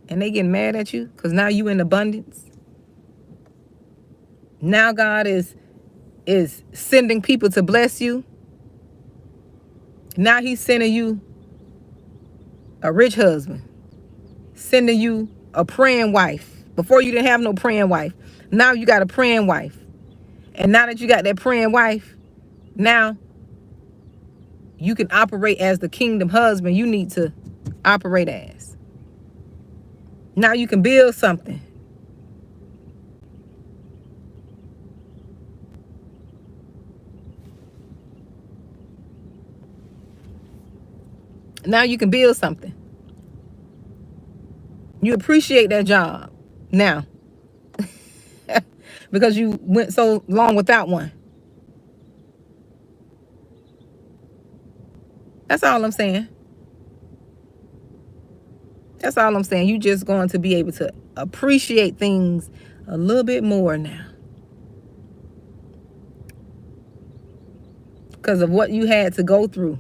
And they getting mad at you because now you in abundance. Now God is sending people to bless you. Now he's sending you a rich husband, sending you a praying wife. Before you didn't have no praying wife. Now you got a praying wife. And now that you got that praying wife, now you can operate as the kingdom husband you need to operate as. Now you can build something. Now you can build something. You appreciate that job now because you went so long without one. That's all I'm saying. That's all I'm saying. You just going to be able to appreciate things a little bit more now because of what you had to go through.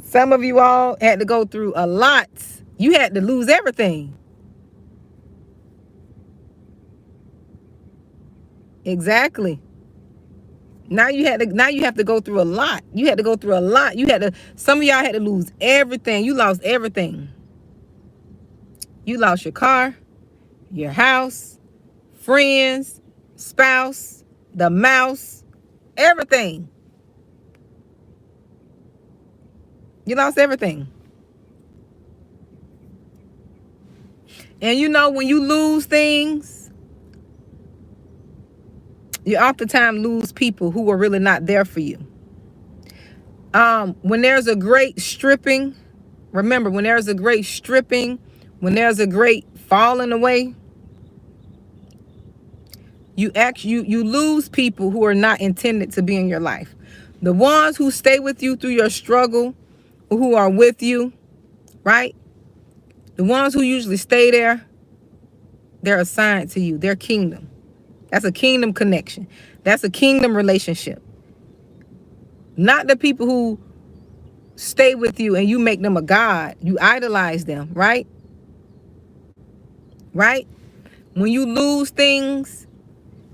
Some of you all had to go through a lot. You had to lose everything. Exactly. Now you have to go through a lot. You had to go through a lot. Some of y'all had to lose everything. You lost everything. You lost your car, your house, friends, spouse, the mouse, everything. You lost everything. And when you lose things, you oftentimes lose people who are really not there for you. When there's a great stripping, remember, when there's a great stripping, when there's a great falling away, you lose people who are not intended to be in your life. The ones who stay with you through your struggle, who are with you, right? The ones who usually stay there, they're assigned to you. They're kingdom. That's a kingdom connection. That's a kingdom relationship. Not the people who stay with you and you make them a god. You idolize them, right? Right? When you lose things,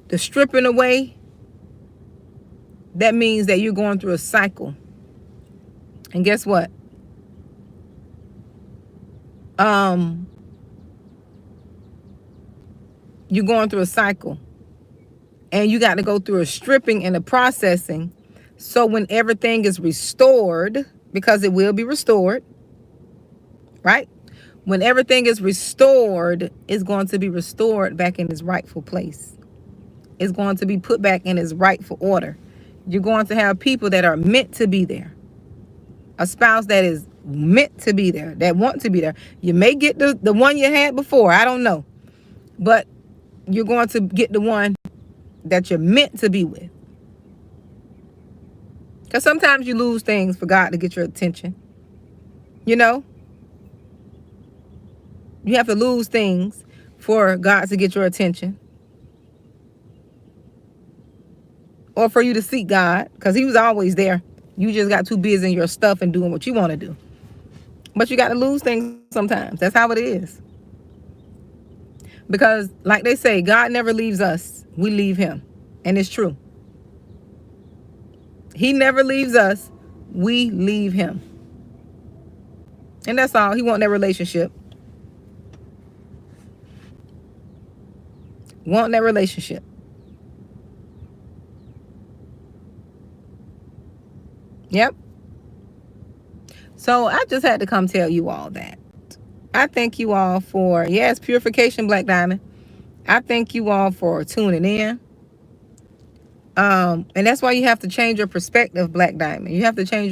the stripping away, that means that you're going through a cycle. And guess what? You're going through a cycle. And you got to go through a stripping and a processing So when everything is restored, because it will be restored, right? When everything is restored, it's going to be restored back in its rightful place. It's going to be put back in its rightful order. You're going to have people that are meant to be there. A spouse that is meant to be there, that want to be there. You may get the one you had before, I don't know. But you're going to get the one that you're meant to be with. Because sometimes you lose things for God to get your attention. You know? You have to lose things for God to get your attention. Or for you to seek God. Because he was always there. You just got too busy in your stuff and doing what you want to do. But you got to lose things sometimes. That's how it is. Because like they say, God never leaves us. We leave him. And it's true. He never leaves us. We leave him. And that's all. He wants that relationship. Want that relationship. Yep. So I just had to come tell you all that. I thank you all for, yes, purification, Black Diamond. I thank you all for tuning in. And that's why you have to change your perspective, Black Diamond. You have to change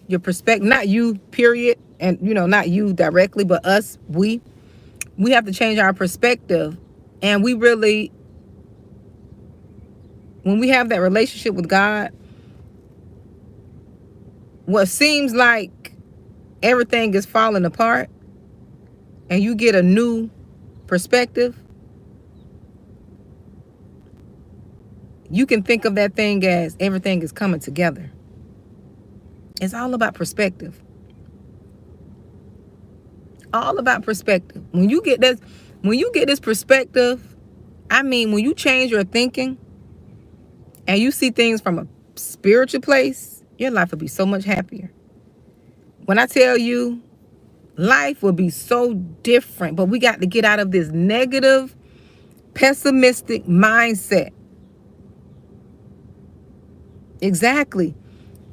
your perspective. Not you, period. And, you know, not you directly, but us, we have to change our perspective. And we really, when we have that relationship with God, what seems like everything is falling apart and you get a new perspective, you can think of that thing as everything is coming together. It's all about perspective. All about perspective. When you get this perspective, I mean, when you change your thinking and you see things from a spiritual place, your life will be so much happier. When I tell you, life will be so different, but we got to get out of this negative, pessimistic mindset. Exactly.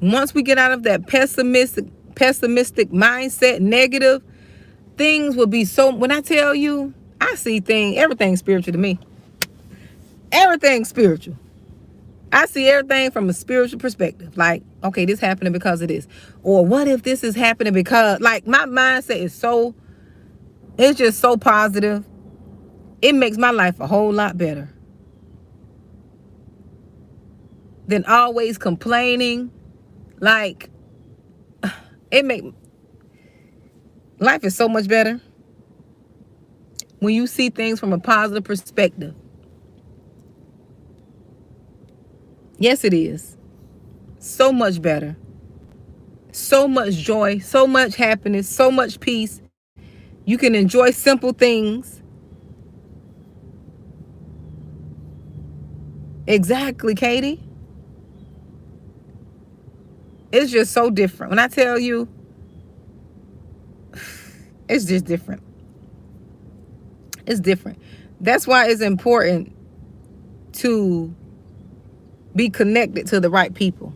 Once we get out of that pessimistic mindset, negative, things will be so, when I tell you, I see everything spiritual to me. Everything spiritual. I see everything from a spiritual perspective. Like, okay, this happening because of this. Or what if this is happening because, like, my mindset is it's just so positive. It makes my life a whole lot better than always complaining. Like, life is so much better when you see things from a positive perspective. Yes, it is. So much better. So much joy, so much happiness, so much peace. You can enjoy simple things. Exactly, Katie. It's just so different. When I tell you, it's just different. It's different. That's why it's important to be connected to the right people.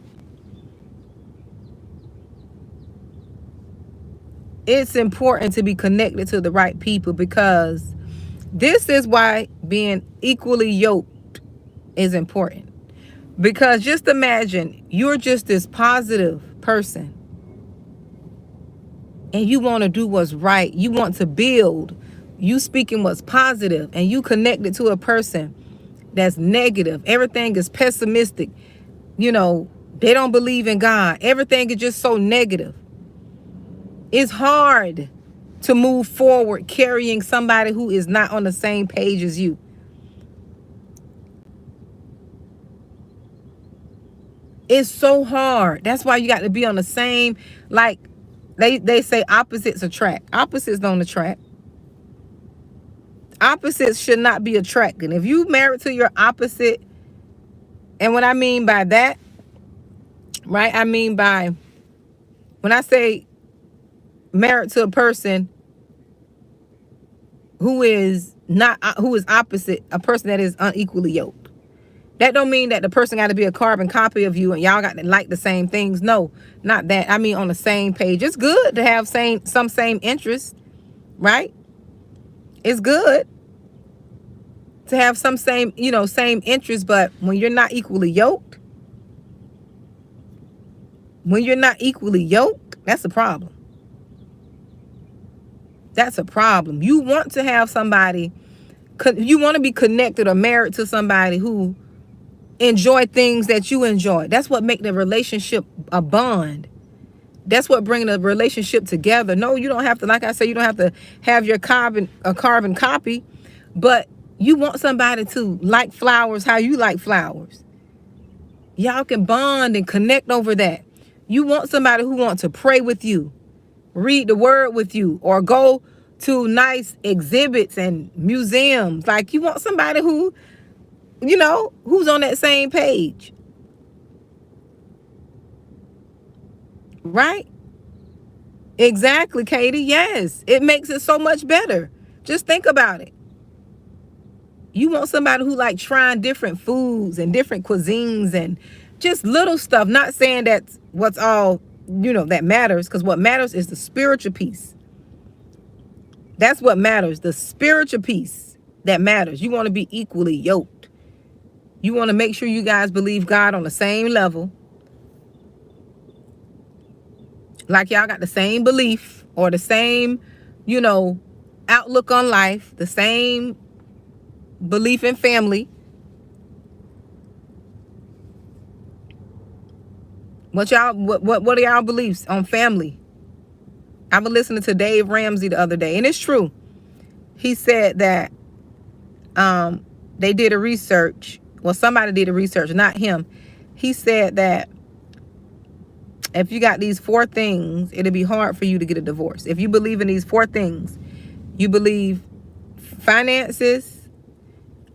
It's important to be connected to the right people because this is why being equally yoked is important. Because just imagine you're just this positive person and you want to do what's right. You want to build. You speaking what's positive and you connected to a person that's negative. Everything is pessimistic. You know, they don't believe in God. Everything is just so negative. It's hard to move forward carrying somebody who is not on the same page as you. It's so hard. That's why you got to be on the same, like they say opposites attract. Opposites don't attract. Opposites should not be attracting. If you married to your opposite, and what I mean by that, right? I mean by, when I say married to a person who is opposite, a person that is unequally yoked. That don't mean that the person got to be a carbon copy of you and y'all got to like the same things. No, not that. I mean on the same page. It's good to have some same interests, right? It's good to have some same, same interests, but when you're not equally yoked, that's a problem. That's a problem. You want to have somebody, you want to be connected or married to somebody who enjoy things that you enjoy. That's what make the relationship a bond. That's what bring the relationship together. No, you don't have to, like I said, you don't have to have your carbon copy, but you want somebody to like flowers how you like flowers. Y'all can bond and connect over that. You want somebody who wants to pray with you, read the word with you, or go to nice exhibits and museums. Like you want somebody who, who's on that same page. Right? Exactly, Katie. Yes. It makes it so much better. Just think about it. You want somebody who like trying different foods and different cuisines and just little stuff. Not saying that's what's all, that matters, because what matters is the spiritual piece. That's what matters. The spiritual piece that matters. You want to be equally yoked. You want to make sure you guys believe God on the same level. Like y'all got the same belief or the same, outlook on life, the same belief in family. What are y'all beliefs on family? I was listening to Dave Ramsey the other day, and it's true. He said that they did a research. Well, somebody did a research, not him. He said that if you got these 4 things, it'll be hard for you to get a divorce. If you believe in these 4 things, you believe finances,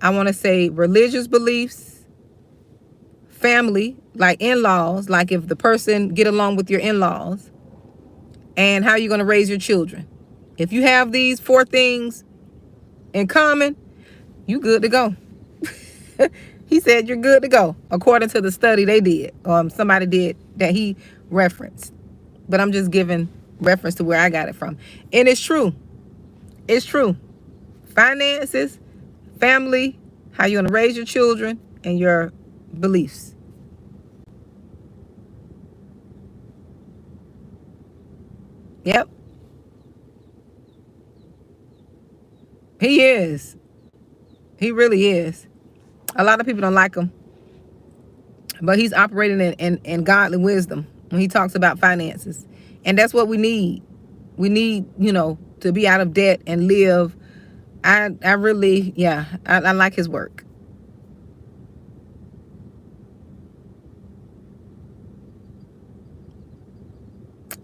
I want to say religious beliefs, family, like in-laws, like if the person get along with your in-laws, and how you're going to raise your children. If you have these 4 things in common, you good to go. He said you're good to go, according to the study they did, somebody did that he referenced. But I'm just giving reference to where I got it from. And it's true. It's true. Finances, family, how you're going to raise your children, and your beliefs. Yep. He is. He really is. A lot of people don't like him. But he's operating in godly wisdom when he talks about finances. And that's what we need. We need, to be out of debt and live. I really, I like his work.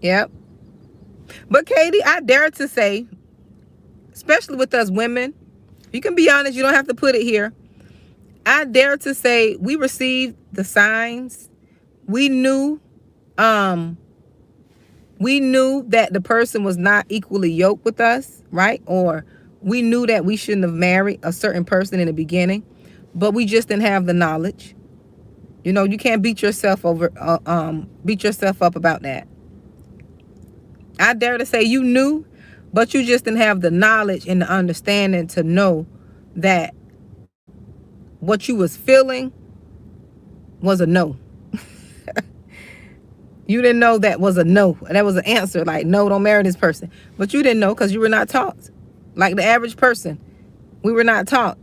Yep. But Katie, I dare to say, especially with us women, you can be honest, you don't have to put it here. I dare to say we received the signs. We knew that the person was not equally yoked with us, right? Or we knew that we shouldn't have married a certain person in the beginning, but we just didn't have the knowledge. You can't beat yourself up about that. I dare to say you knew, but you just didn't have the knowledge and the understanding to know that what you was feeling was a no. You didn't know that was a no. That was an answer, like, no, don't marry this person. But you didn't know because you were not taught. Like the average person, we were not taught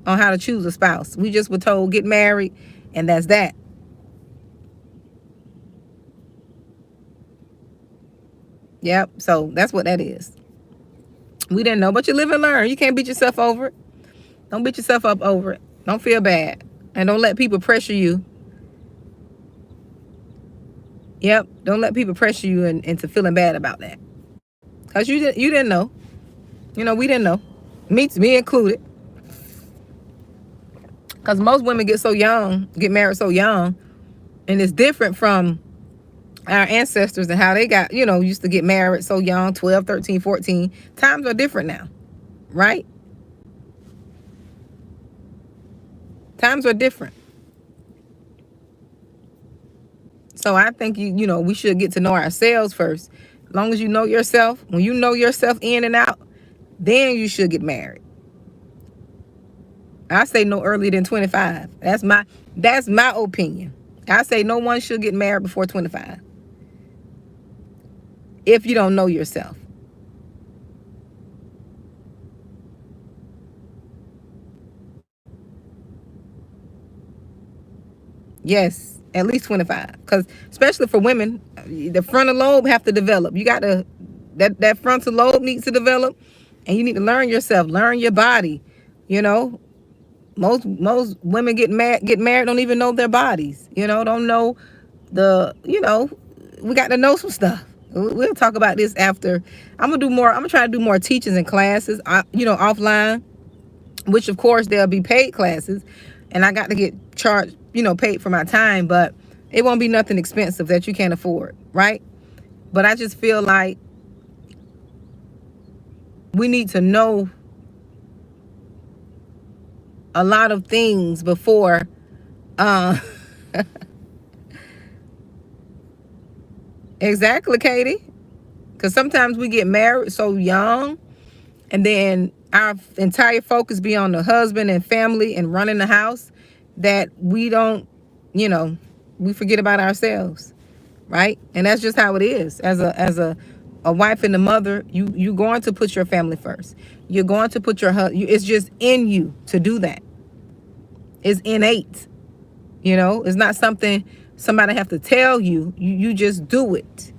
on how to choose a spouse. We just were told, get married, and that's that. Yep, so that's what that is. We didn't know, but you live and learn. You can't beat yourself over it. Don't beat yourself up over it. Don't feel bad. And don't let people pressure you. Yep, don't let people pressure you into feeling bad about that. Because you didn't know. We didn't know. Me included. Because most women get married so young. And it's different from our ancestors and how they got, used to get married so young, 12, 13, 14. Times are different now, right? Times are different. So I think we should get to know ourselves first. As long as you know yourself, when you know yourself in and out, then you should get married. I say no earlier than 25. That's my opinion. I say no one should get married before 25. If you don't know yourself. Yes, at least 25. Because especially for women, the frontal lobe have to develop. You got to, that frontal lobe needs to develop, and you need to learn yourself, learn your body. You know, most women get married don't even know their bodies. Don't know we got to know some stuff. We'll talk about this after. I'm gonna try to do more teachings and classes, offline, which of course there'll be paid classes, and I got to get charged, paid for my time, but it won't be nothing expensive that you can't afford, right? But I just feel like we need to know a lot of things before exactly, Katie, because sometimes we get married so young, and then our entire focus be on the husband and family and running the house, that we don't, we forget about ourselves, right? And that's just how it is. As a wife and a mother, you're going to put your family first. You're going to put your husband. It's just in you to do that. It's innate. It's not something somebody have to tell you. You just do it,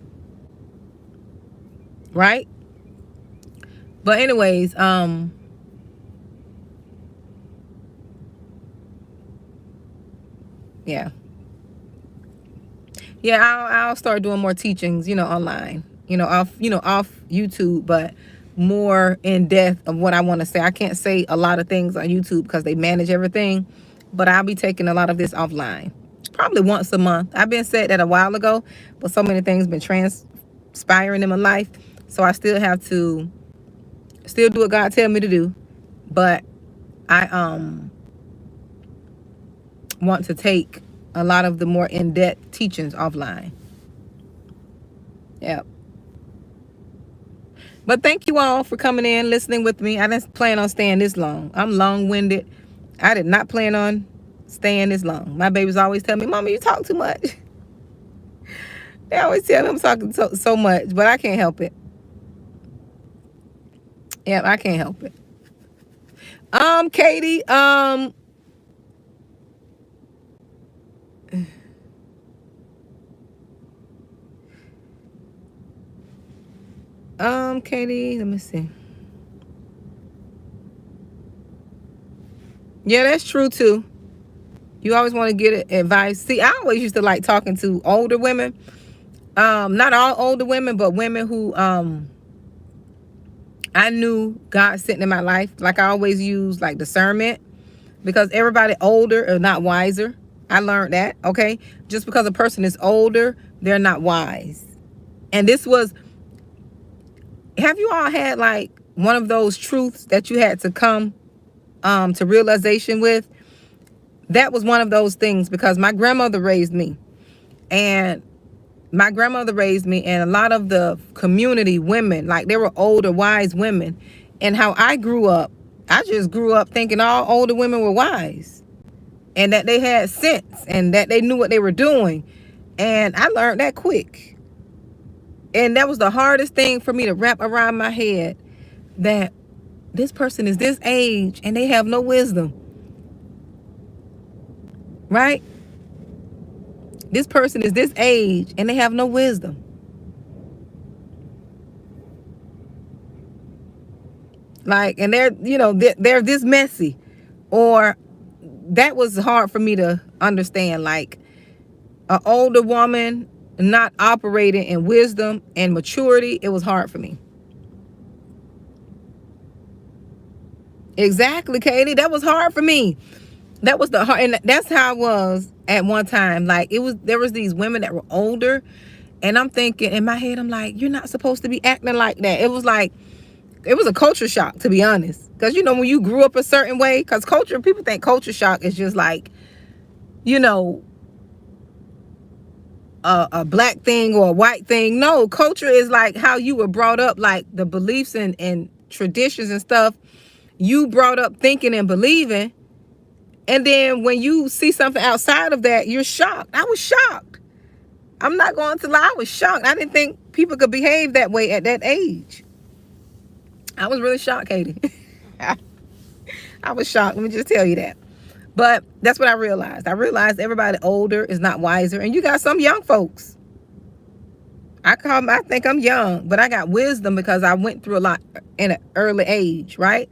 right? But anyways, yeah. I'll start doing more teachings, online, off YouTube, but more in depth of what I want to say. I can't say a lot of things on YouTube because they manage everything, but I'll be taking a lot of this offline, probably once a month. I've been said that a while ago, but so many things been transpiring in my life, so I still have to still do what God tell me to do, but I want to take a lot of the more in-depth teachings offline. Yep. But thank you all for coming in, listening with me. I didn't plan on staying this long. I'm long-winded. I did not plan on staying this long. My babies always tell me, Mama, you talk too much. They always tell me I'm talking so much, but I can't help it. Yep, I can't help it. Katie, Katie, let me see. Yeah, that's true too. You always want to get advice. See, I always used to like talking to older women. Not all older women, but women who I knew God sent in my life. Like I always use like discernment, because everybody older is not wiser. I learned that, okay? Just because a person is older, they're not wise. And this was, have you all had like one of those truths that you had to come to realization with? That was one of those things, because my grandmother raised me. And a lot of the community women, like they were older, wise women. And how I grew up, I just grew up thinking all older women were wise, and that they had sense, and that they knew what they were doing. And I learned that quick. And that was the hardest thing for me to wrap around my head, that this person is this age and they have no wisdom. Right? This person is this age and they have no wisdom. Like, and they're this messy. Or that was hard for me to understand. Like, an older woman not operating in wisdom and maturity, it was hard for me. Exactly, Katie. That was hard for me. That was the hard, and that's how I was at one time. Like, there was these women that were older, and I'm thinking in my head, I'm like, you're not supposed to be acting like that. It was a culture shock, to be honest. Because, when you grew up a certain way, because people think culture shock is just like, a black thing or a white thing. No, culture is like how you were brought up, like the beliefs and traditions and stuff you brought up thinking and believing. And then when you see something outside of that, you're shocked. I was shocked. I'm not going to lie. I was shocked. I didn't think people could behave that way at that age. I was really shocked, Katie. I was shocked. Let me just tell you that. But that's what I realized. I realized everybody older is not wiser. And you got some young folks. I think I'm young, but I got wisdom because I went through a lot in an early age, right?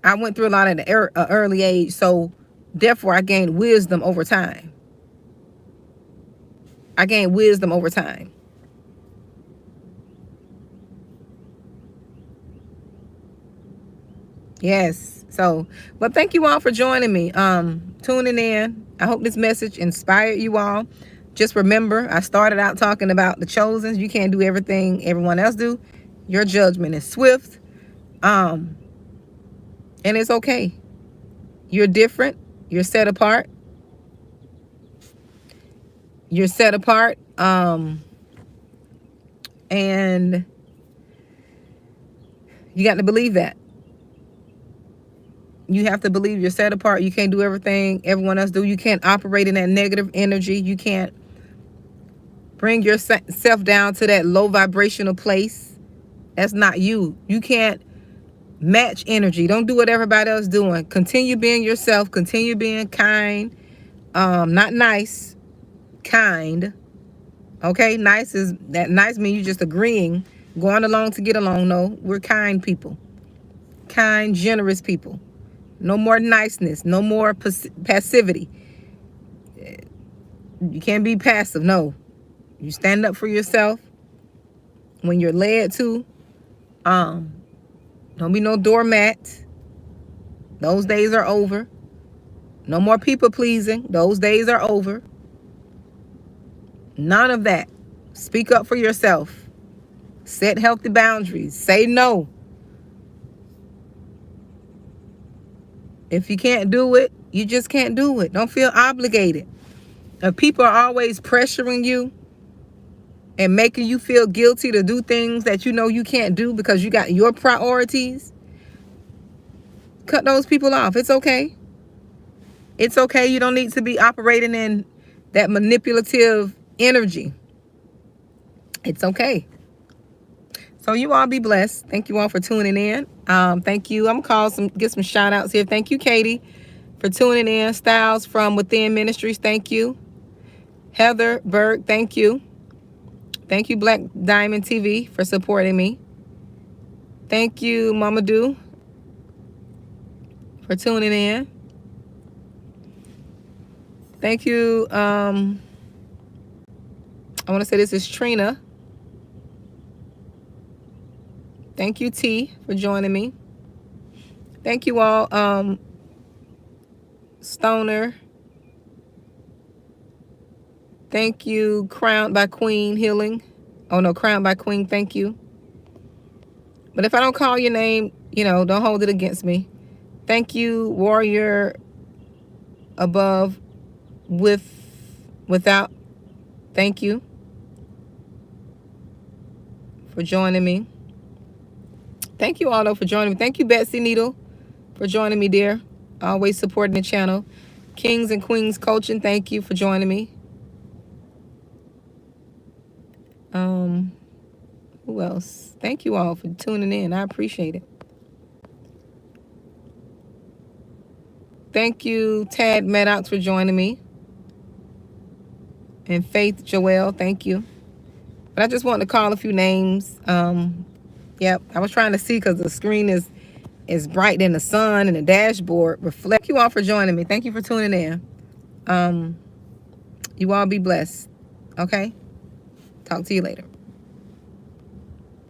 I went through a lot at an early age. So therefore, I gained wisdom over time. I gained wisdom over time. Yes. So, but thank you all for joining me. Tuning in. I hope this message inspired you all. Just remember, I started out talking about the chosen. You can't do everything everyone else do. Your judgment is swift. And it's okay. You're different. You're set apart. You're set apart. And you got to believe that. You have to believe you're set apart. You can't do everything everyone else do. You can't operate in that negative energy. You can't bring yourself down to that low vibrational place. That's not you. You can't match energy. Don't do what everybody else doing. Continue being yourself. Continue being kind. Not nice. Kind. Okay? Nice means you just agreeing. Going along to get along. No, we're kind people. Kind, generous people. No more niceness. No more passivity. You can't be passive. No. You stand up for yourself when you're led to. Don't be no doormat. Those days are over. No more people pleasing. Those days are over. None of that. Speak up for yourself. Set healthy boundaries. Say no. If you can't do it, you just can't do it. Don't feel obligated. If people are always pressuring you and making you feel guilty to do things that you know you can't do because you got your priorities, cut those people off. It's okay. It's okay. You don't need to be operating in that manipulative energy. It's okay. So you all be blessed. Thank you all for tuning in. Thank you. I'm gonna get some shout outs here. Thank you, Katie, for tuning in. Styles from Within Ministries. Thank you. Heather Berg. Thank you. Thank you, Black Diamond TV, for supporting me. Thank you, Mama Do, for tuning in. Thank you. I want to say this is Trina. Thank you, T, for joining me. Thank you all. Stoner. Thank you, Crowned by Queen Healing. Oh, no, Crowned by Queen, thank you. But if I don't call your name, don't hold it against me. Thank you, Warrior Above Without. Thank you for joining me. Thank you all, though, for joining me. Thank you, Betsy Needle, for joining me, dear. Always supporting the channel. Kings and Queens Coaching, thank you for joining me. Who else? Thank you all for tuning in. I appreciate it. Thank you, Tad Maddox, for joining me. And Faith Joelle, thank you. But I just wanted to call a few names. Yep, I was trying to see because the screen is bright in the sun and the dashboard reflect. Thank you all for joining me. Thank you for tuning in. You all be blessed. Okay? Talk to you later.